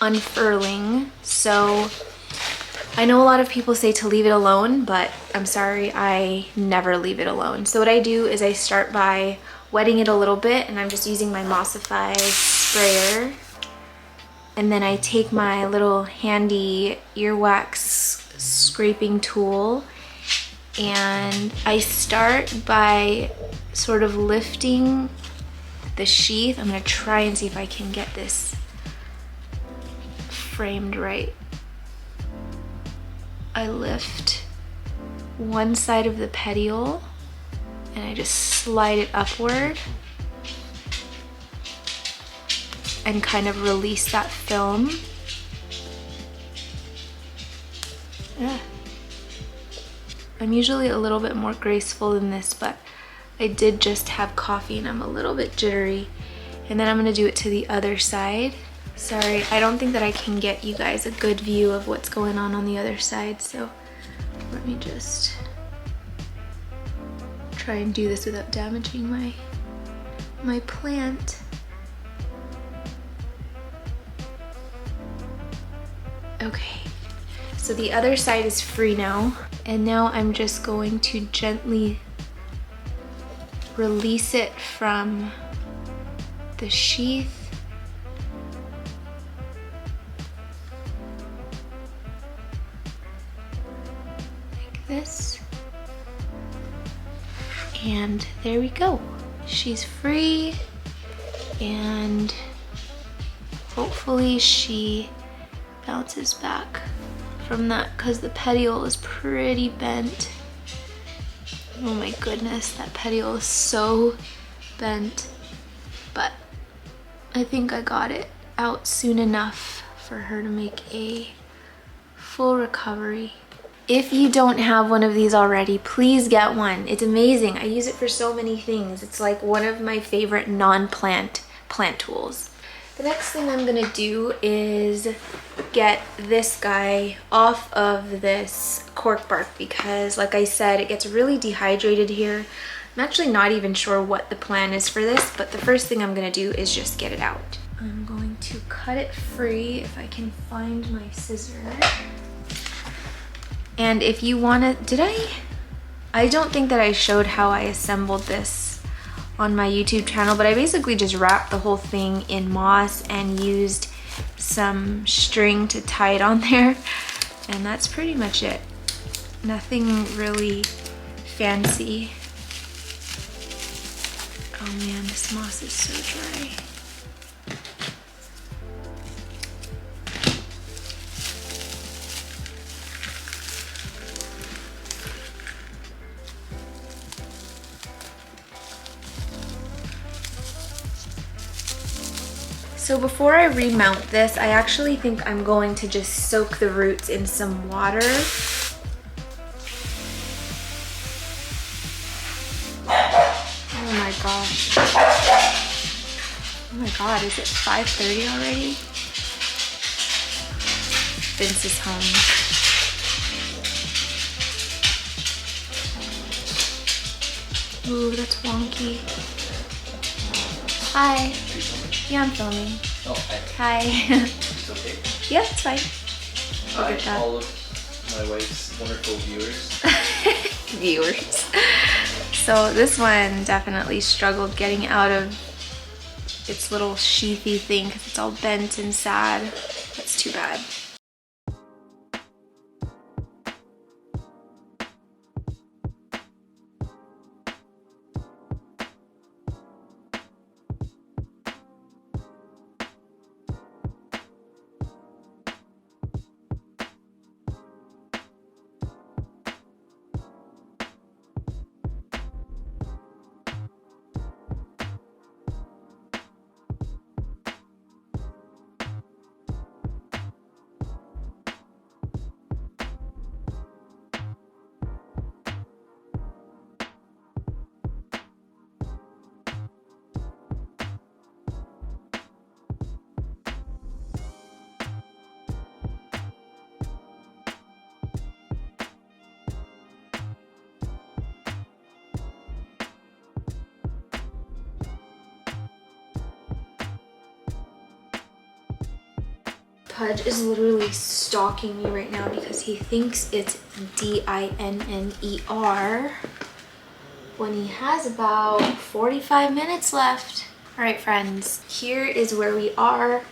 unfurling. So I know a lot of people say to leave it alone, but I'm sorry, I never leave it alone. So what I do is I start by wetting it a little bit, and I'm just using my Mossify sprayer. And then I take my little handy earwax scraping tool, and I start by sort of lifting the sheath. I'm gonna try and see if I can get this framed right. I lift one side of the petiole and I just slide it upward and kind of release that film. Yeah. I'm usually a little bit more graceful than this, but I did just have coffee and I'm a little bit jittery. And then I'm gonna do it to the other side. Sorry, I don't think that I can get you guys a good view of what's going on the other side, so let me just try and do this without damaging my plant. Okay, so the other side is free now, and now I'm just going to gently release it from the sheath. Like this. And there we go. She's free, and hopefully she bounces back from that, because the petiole is pretty bent. Oh my goodness, that petiole is so bent. But I think I got it out soon enough for her to make a full recovery. If you don't have one of these already, please get one. It's amazing. I use it for so many things. It's like one of my favorite non-plant tools. The next thing I'm gonna do is get this guy off of this cork bark, because like I said, it gets really dehydrated here. I'm actually not even sure what the plan is for this, but the first thing I'm gonna do is just get it out. I'm going to cut it free if I can find my scissors. And if you wanna, I don't think that I showed how I assembled this on my YouTube channel, but I basically just wrapped the whole thing in moss and used some string to tie it on there. And that's pretty much it. Nothing really fancy. Oh man, this moss is so dry. So before I remount this, I actually think I'm going to just soak the roots in some water. Oh my gosh. Oh my god, is it 5:30 already? Vince is home. Ooh, that's wonky. Hi. Yeah, I'm filming. Oh, hi. Hi. It's okay? Yeah, it's fine. Hi, all of my wife's wonderful viewers. Viewers. So this one definitely struggled getting out of its little sheathy thing because it's all bent and sad. That's too bad. Pudge is literally stalking me right now because he thinks it's D-I-N-N-E-R when he has about 45 minutes left. All right, friends, here is where we are.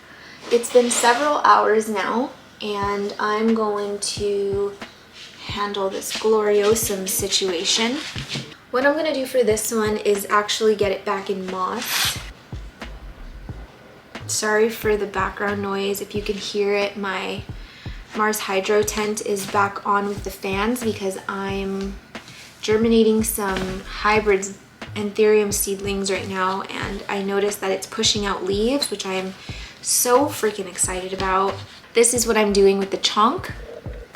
It's been several hours now, and I'm going to handle this Gloriosum situation. What I'm gonna do for this one is actually get it back in moss. Sorry for the background noise. If you can hear it, my Mars Hydro tent is back on with the fans because I'm germinating some hybrids, Anthurium seedlings right now, and I noticed that it's pushing out leaves, which I am so freaking excited about. This is what I'm doing with the chonk.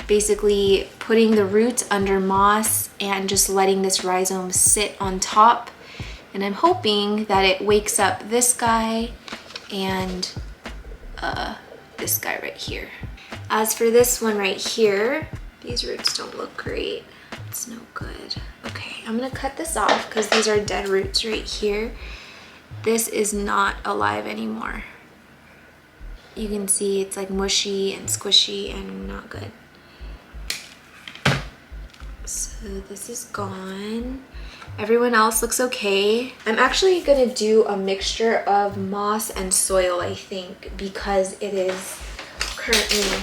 Basically putting the roots under moss and just letting this rhizome sit on top. And I'm hoping that it wakes up this guy and this guy right here. As for this one right here, these roots don't look great. It's no good. Okay, I'm gonna cut this off because these are dead roots right here. This is not alive anymore. You can see it's like mushy and squishy and not good. So this is gone. Everyone else looks okay. I'm actually gonna do a mixture of moss and soil, I think, because it is currently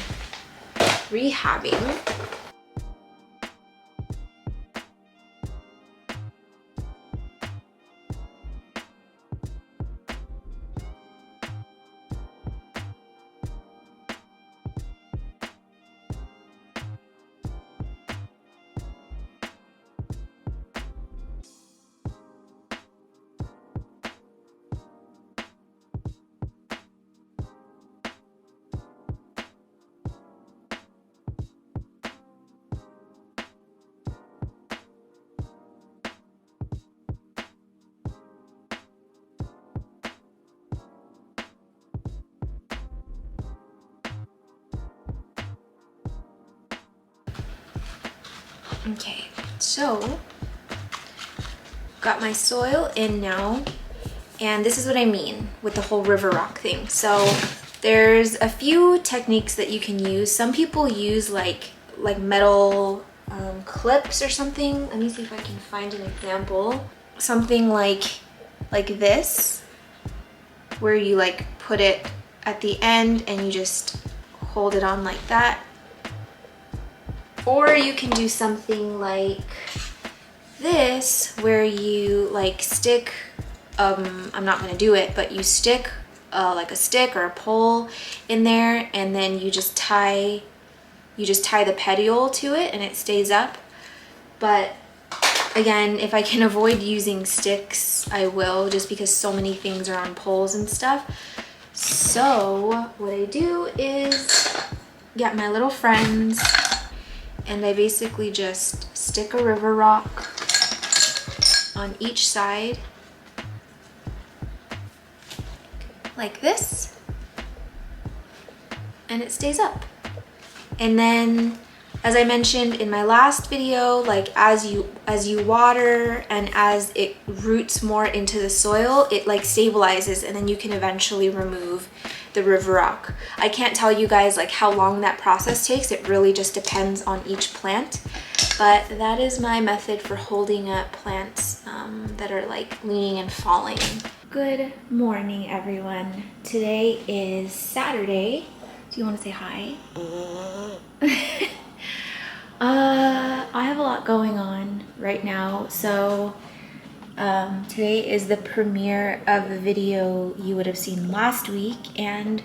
rehabbing. Okay, so got my soil in now, and this is what I mean with the whole river rock thing. So there's a few techniques that you can use. Some people use like metal clips or something. Let me see if I can find an example. Something like this, where you like put it at the end and you just hold it on like that. Or you can do something like this, where you like stick, I'm not gonna do it, but you stick like a stick or a pole in there, and then you just tie the petiole to it and it stays up. But again, if I can avoid using sticks, I will, just because so many things are on poles and stuff. So what I do is get my little friends, and I basically just stick a river rock on each side like this, and it stays up. And then, as I mentioned in my last video, like as you water and as it roots more into the soil, it like stabilizes, and then you can eventually remove the river rock. I can't tell you guys like how long that process takes. It really just depends on each plant. But that is my method for holding up plants that are like leaning and falling. Good morning, everyone. Today is Saturday. Do you want to say hi? I have a lot going on right now. So today is the premiere of the video you would have seen last week, and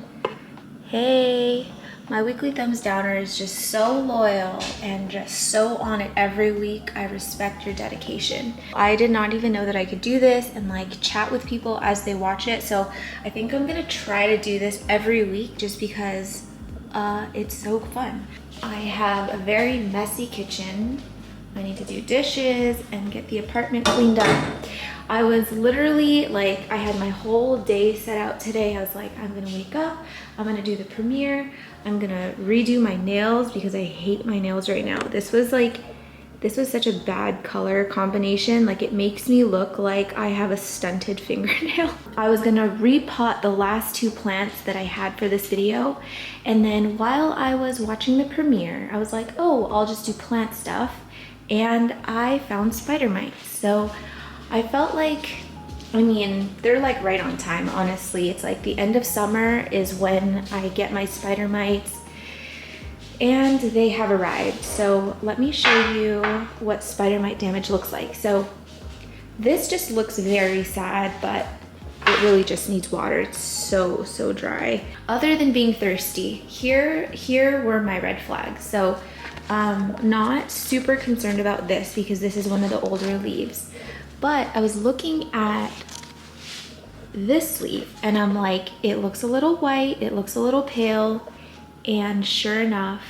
hey, my weekly thumbs downer is just so loyal and just so on it every week. I respect your dedication. I did not even know that I could do this and like chat with people as they watch it. So I think I'm gonna try to do this every week just because it's so fun. I have a very messy kitchen. I need to do dishes and get the apartment cleaned up. I was literally like, I had my whole day set out today. I was like, I'm gonna wake up, I'm gonna do the premiere, I'm gonna redo my nails because I hate my nails right now. This was such a bad color combination. Like, it makes me look like I have a stunted fingernail. I was gonna repot the last two plants that I had for this video. And then while I was watching the premiere, I was like, oh, I'll just do plant stuff. And I found spider mites. So I felt like, I mean, they're like right on time, honestly. It's like the end of summer is when I get my spider mites, and they have arrived. So let me show you what spider mite damage looks like. So this just looks very sad, but it really just needs water. It's so dry. Other than being thirsty, here were my red flags. So not super concerned about this because this is one of the older leaves. But I was looking at this leaf and I'm like, it looks a little white, it looks a little pale, and sure enough,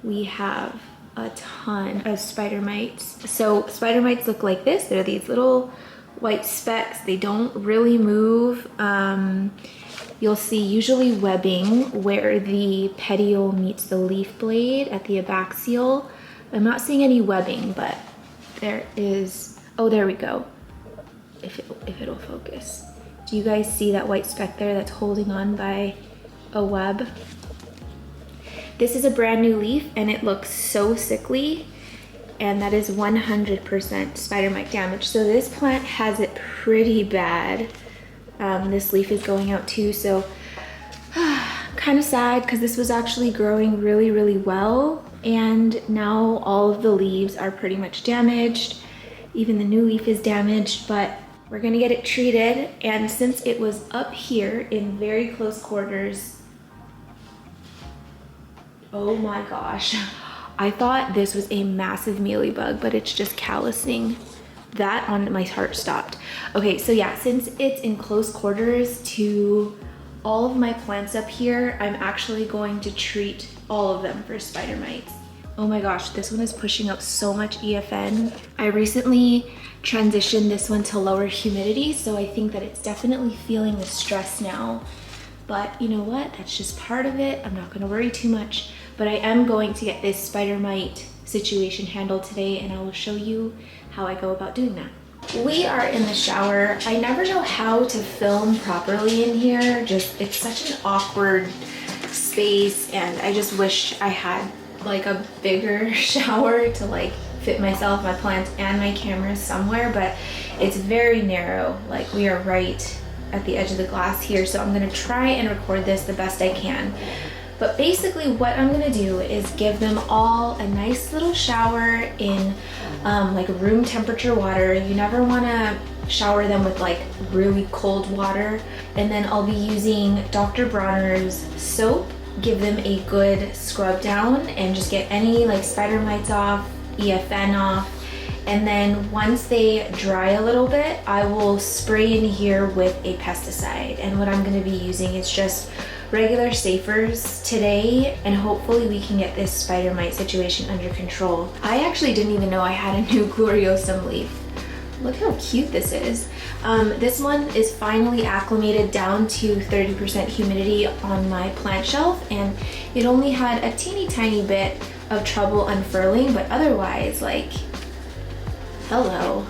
we have a ton of spider mites. So spider mites look like this. They're these little white specks. They don't really move. You'll see usually webbing where the petiole meets the leaf blade at the abaxial. I'm not seeing any webbing, but there is, oh, there we go. If it'll focus. Do you guys see that white speck there that's holding on by a web? This is a brand new leaf and it looks so sickly, and that is 100% spider mite damage. So this plant has it pretty bad. This leaf is going out too, so kind of sad because this was actually growing really well, and now all of the leaves are pretty much damaged. Even the new leaf is damaged, but we're gonna get it treated. And since it was up here in very close quarters, oh my gosh, I thought this was a massive mealybug, but it's just callousing. That on my heart stopped. Okay, so yeah, since it's in close quarters to all of my plants up here, I'm actually going to treat all of them for spider mites. Oh my gosh, this one is pushing up so much EFN. I recently transitioned this one to lower humidity, so I think that it's definitely feeling the stress now. but you know what? That's just part of it. I'm not gonna worry too much, but I am going to get this spider mite situation handled today, and I will show you how I go about doing that. We are in the shower. I never know how to film properly in here. It's such an awkward space, and I just wish I had like a bigger shower to like fit myself, my plants, and my camera somewhere, but it's very narrow. Like, we are right at the edge of the glass here, so I'm gonna try and record this the best I can. But basically what I'm gonna do is give them all a nice little shower in like room temperature water. You never wanna shower them with like really cold water. And then I'll be using Dr. Bronner's soap, give them a good scrub down and just get any like spider mites off, EFN off. And then once they dry a little bit, I will spray in here with a pesticide. And what I'm gonna be using is just regular Safers today, and hopefully we can get this spider mite situation under control. I actually didn't even know I had a new Gloriosum leaf. Look how cute this is. This one is finally acclimated down to 30% humidity on my plant shelf, and it only had a teeny tiny bit of trouble unfurling, but otherwise, like, hello.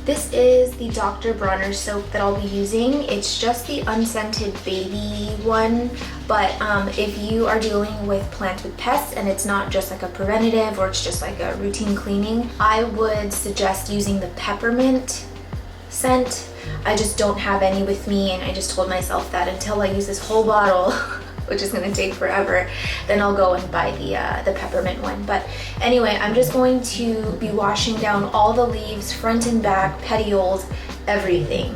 This is the Dr. Bronner soap that I'll be using. It's just the unscented baby one, but if you are dealing with plants with pests and it's not just like a preventative or it's just like a routine cleaning, I would suggest using the peppermint scent. I just don't have any with me, and I just told myself that until I use this whole bottle, which is gonna take forever, then I'll go and buy the peppermint one. But anyway, I'm just going to be washing down all the leaves, front and back, petioles, everything.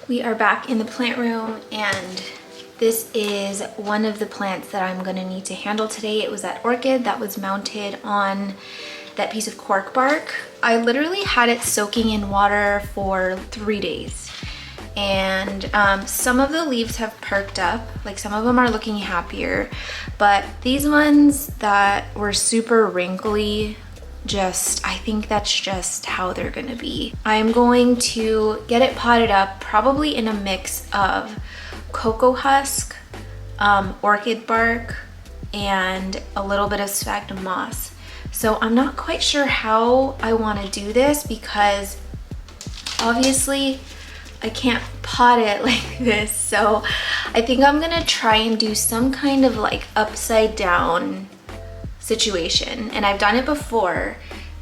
We are back in the plant room, and this is one of the plants that I'm gonna need to handle today. It was that orchid that was mounted on that piece of cork bark. I literally had it soaking in water for 3 days. And some of the leaves have perked up, like some of them are looking happier, but these ones that were super wrinkly, I think that's just how they're gonna be. I'm going to get it potted up, probably in a mix of cocoa husk, orchid bark, and a little bit of sphagnum moss. So I'm not quite sure how I wanna do this, because obviously I can't pot it like this. So I think I'm gonna try and do some kind of like upside down situation, and I've done it before,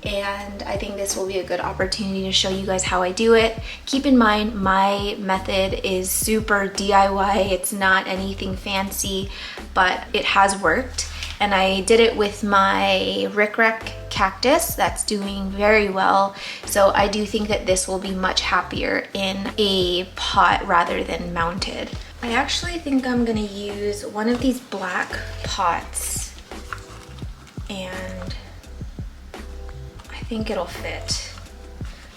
and I think this will be a good opportunity to show you guys how I do it. Keep in mind, my method is super DIY. It's not anything fancy, but it has worked. And I did it with my rickrack cactus that's doing very well. So I do think that this will be much happier in a pot rather than mounted. I actually think I'm gonna use one of these black pots, and I think it'll fit.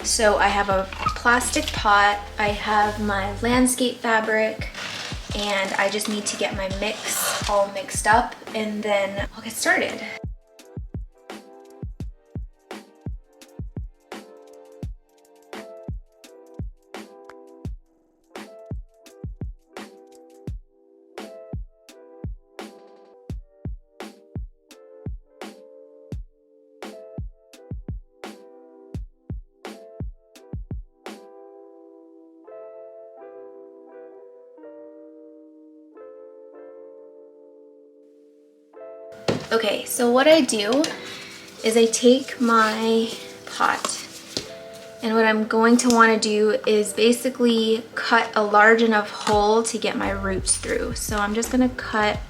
So I have a plastic pot, I have my landscape fabric, and I just need to get my mix all mixed up, and then I'll get started. Okay, so what I do is I take my pot, and what I'm going to want to do is basically cut a large enough hole to get my roots through. So I'm just going to cut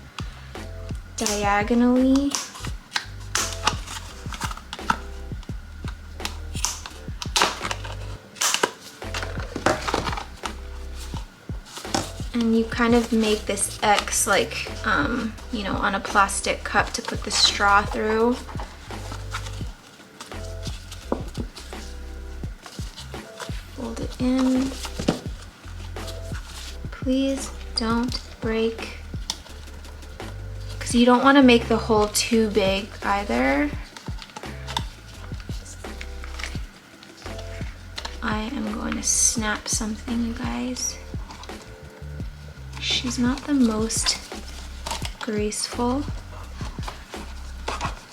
diagonally. And you kind of make this X like, you know, on a plastic cup to put the straw through. Fold it in. Please don't break, because you don't want to make the hole too big either. I am going to snap something, you guys. She's not the most graceful.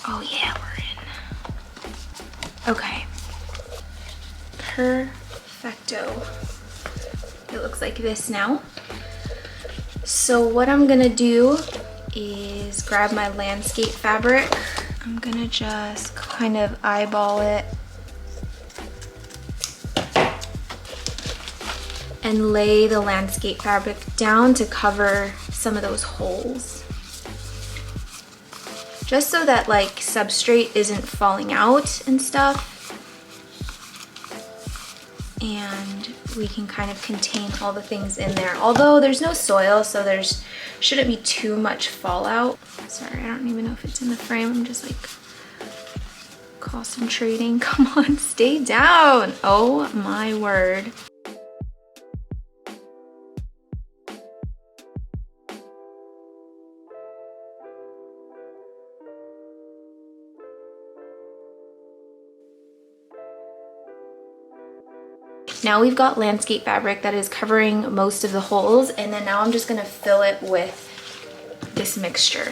Oh yeah, we're in. Okay. Perfecto. It looks like this now. So what I'm gonna do is grab my landscape fabric. I'm gonna just kind of eyeball it and lay the landscape fabric down to cover some of those holes. Just so that like substrate isn't falling out and stuff. And we can kind of contain all the things in there. Although there's no soil, so there's shouldn't be too much fallout. Sorry, I don't even know if it's in the frame. I'm just like concentrating. Come on, stay down. Oh my word. Now we've got landscape fabric that is covering most of the holes, and then now I'm just gonna fill it with this mixture.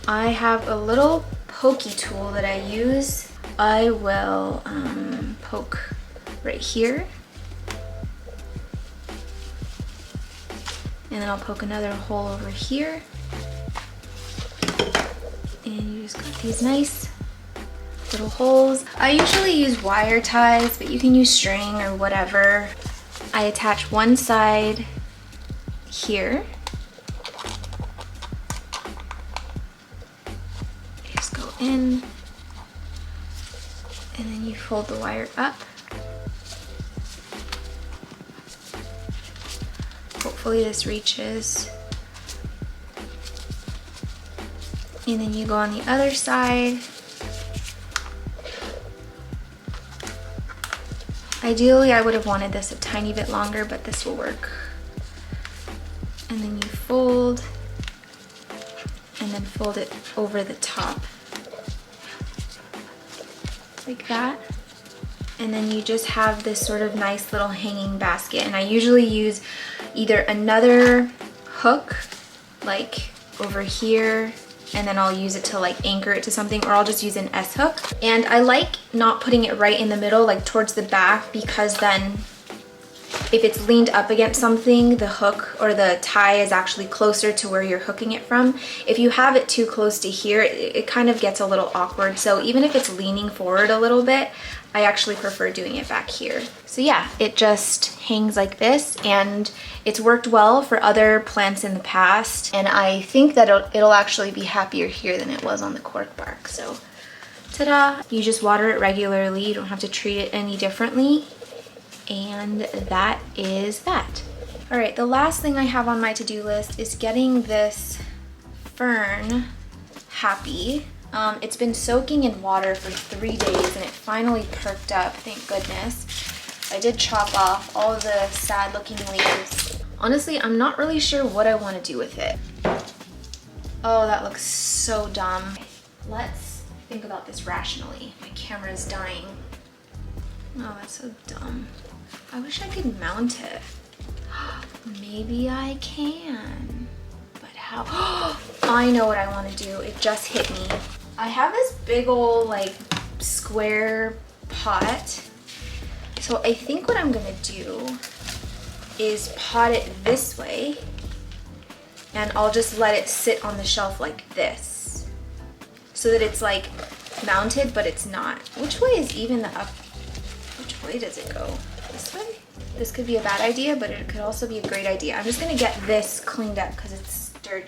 I have a little pokey tool that I use. I will poke right here. And then I'll poke another hole over here. And you just got these nice little holes. I usually use wire ties, but you can use string or whatever. I attach one side here. In, and then you fold the wire up. Hopefully this reaches. And then you go on the other side. Ideally, I would have wanted this a tiny bit longer, but this will work. And then you fold, and then fold it over the top. Like that. And then you just have this sort of nice little hanging basket. And I usually use either another hook like over here, and then I'll use it to like anchor it to something, or I'll just use an S-hook. And I like not putting it right in the middle, like towards the back, because then if it's leaned up against something, the hook or the tie is actually closer to where you're hooking it from. If you have it too close to here, it kind of gets a little awkward. So even if it's leaning forward a little bit, I actually prefer doing it back here. So yeah, it just hangs like this, and it's worked well for other plants in the past. And I think that it'll actually be happier here than it was on the cork bark. So ta-da! You just water it regularly. You don't have to treat it any differently. And that is that. All right, the last thing I have on my to-do list is getting this fern happy. It's been soaking in water for 3 days and it finally perked up, thank goodness. I did chop off all of the sad looking leaves. Honestly, I'm not really sure what I want to do with it. Oh, that looks so dumb. Let's think about this rationally. My camera's dying. Oh, that's so dumb. I wish I could mount it. Maybe I can, but how? I know what I want to do. It just hit me. I have this big old like square pot. So I think what I'm gonna do is pot it this way, and I'll just let it sit on the shelf like this, so that it's like mounted, but it's not. Which way is even the up? Which way does it go? This way? This could be a bad idea, but it could also be a great idea. I'm just gonna get this cleaned up because it's dirty.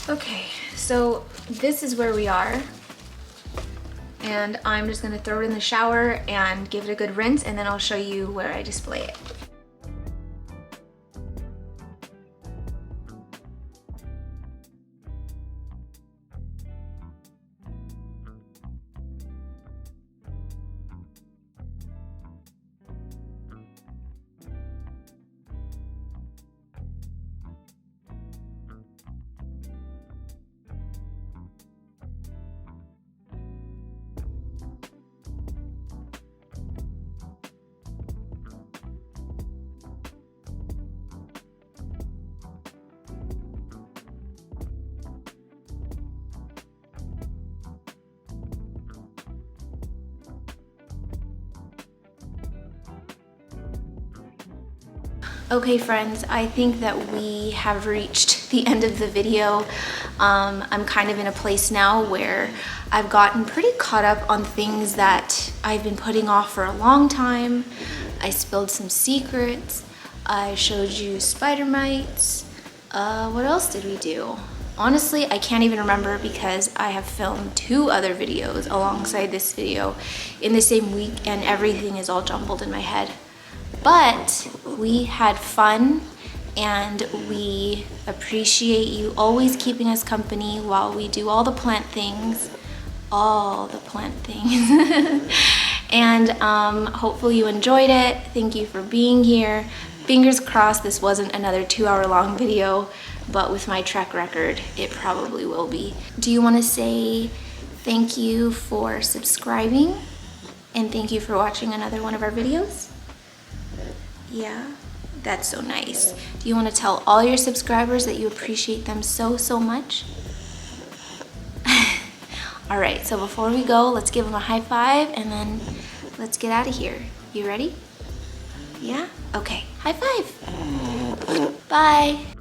Okay, so this is where we are, and I'm just gonna throw it in the shower and give it a good rinse, and then I'll show you where I display it. Okay friends, I think that we have reached the end of the video. I'm kind of in a place now where I've gotten pretty caught up on things that I've been putting off for a long time. I spilled some secrets. I showed you spider mites. What else did we do? Honestly, I can't even remember because I have filmed 2 other videos alongside this video in the same week and everything is all jumbled in my head. But we had fun and we appreciate you always keeping us company while we do all the plant things. And hopefully you enjoyed it. Thank you for being here. Fingers crossed this wasn't another 2-hour-long video, but with my track record, it probably will be. Do you want to say thank you for subscribing and thank you for watching another one of our videos? Yeah, that's so nice. Do you want to tell all your subscribers that you appreciate them so, so much? All right, so before we go, let's give them a high five and then let's get out of here. You ready? Yeah? Okay. High five. Bye.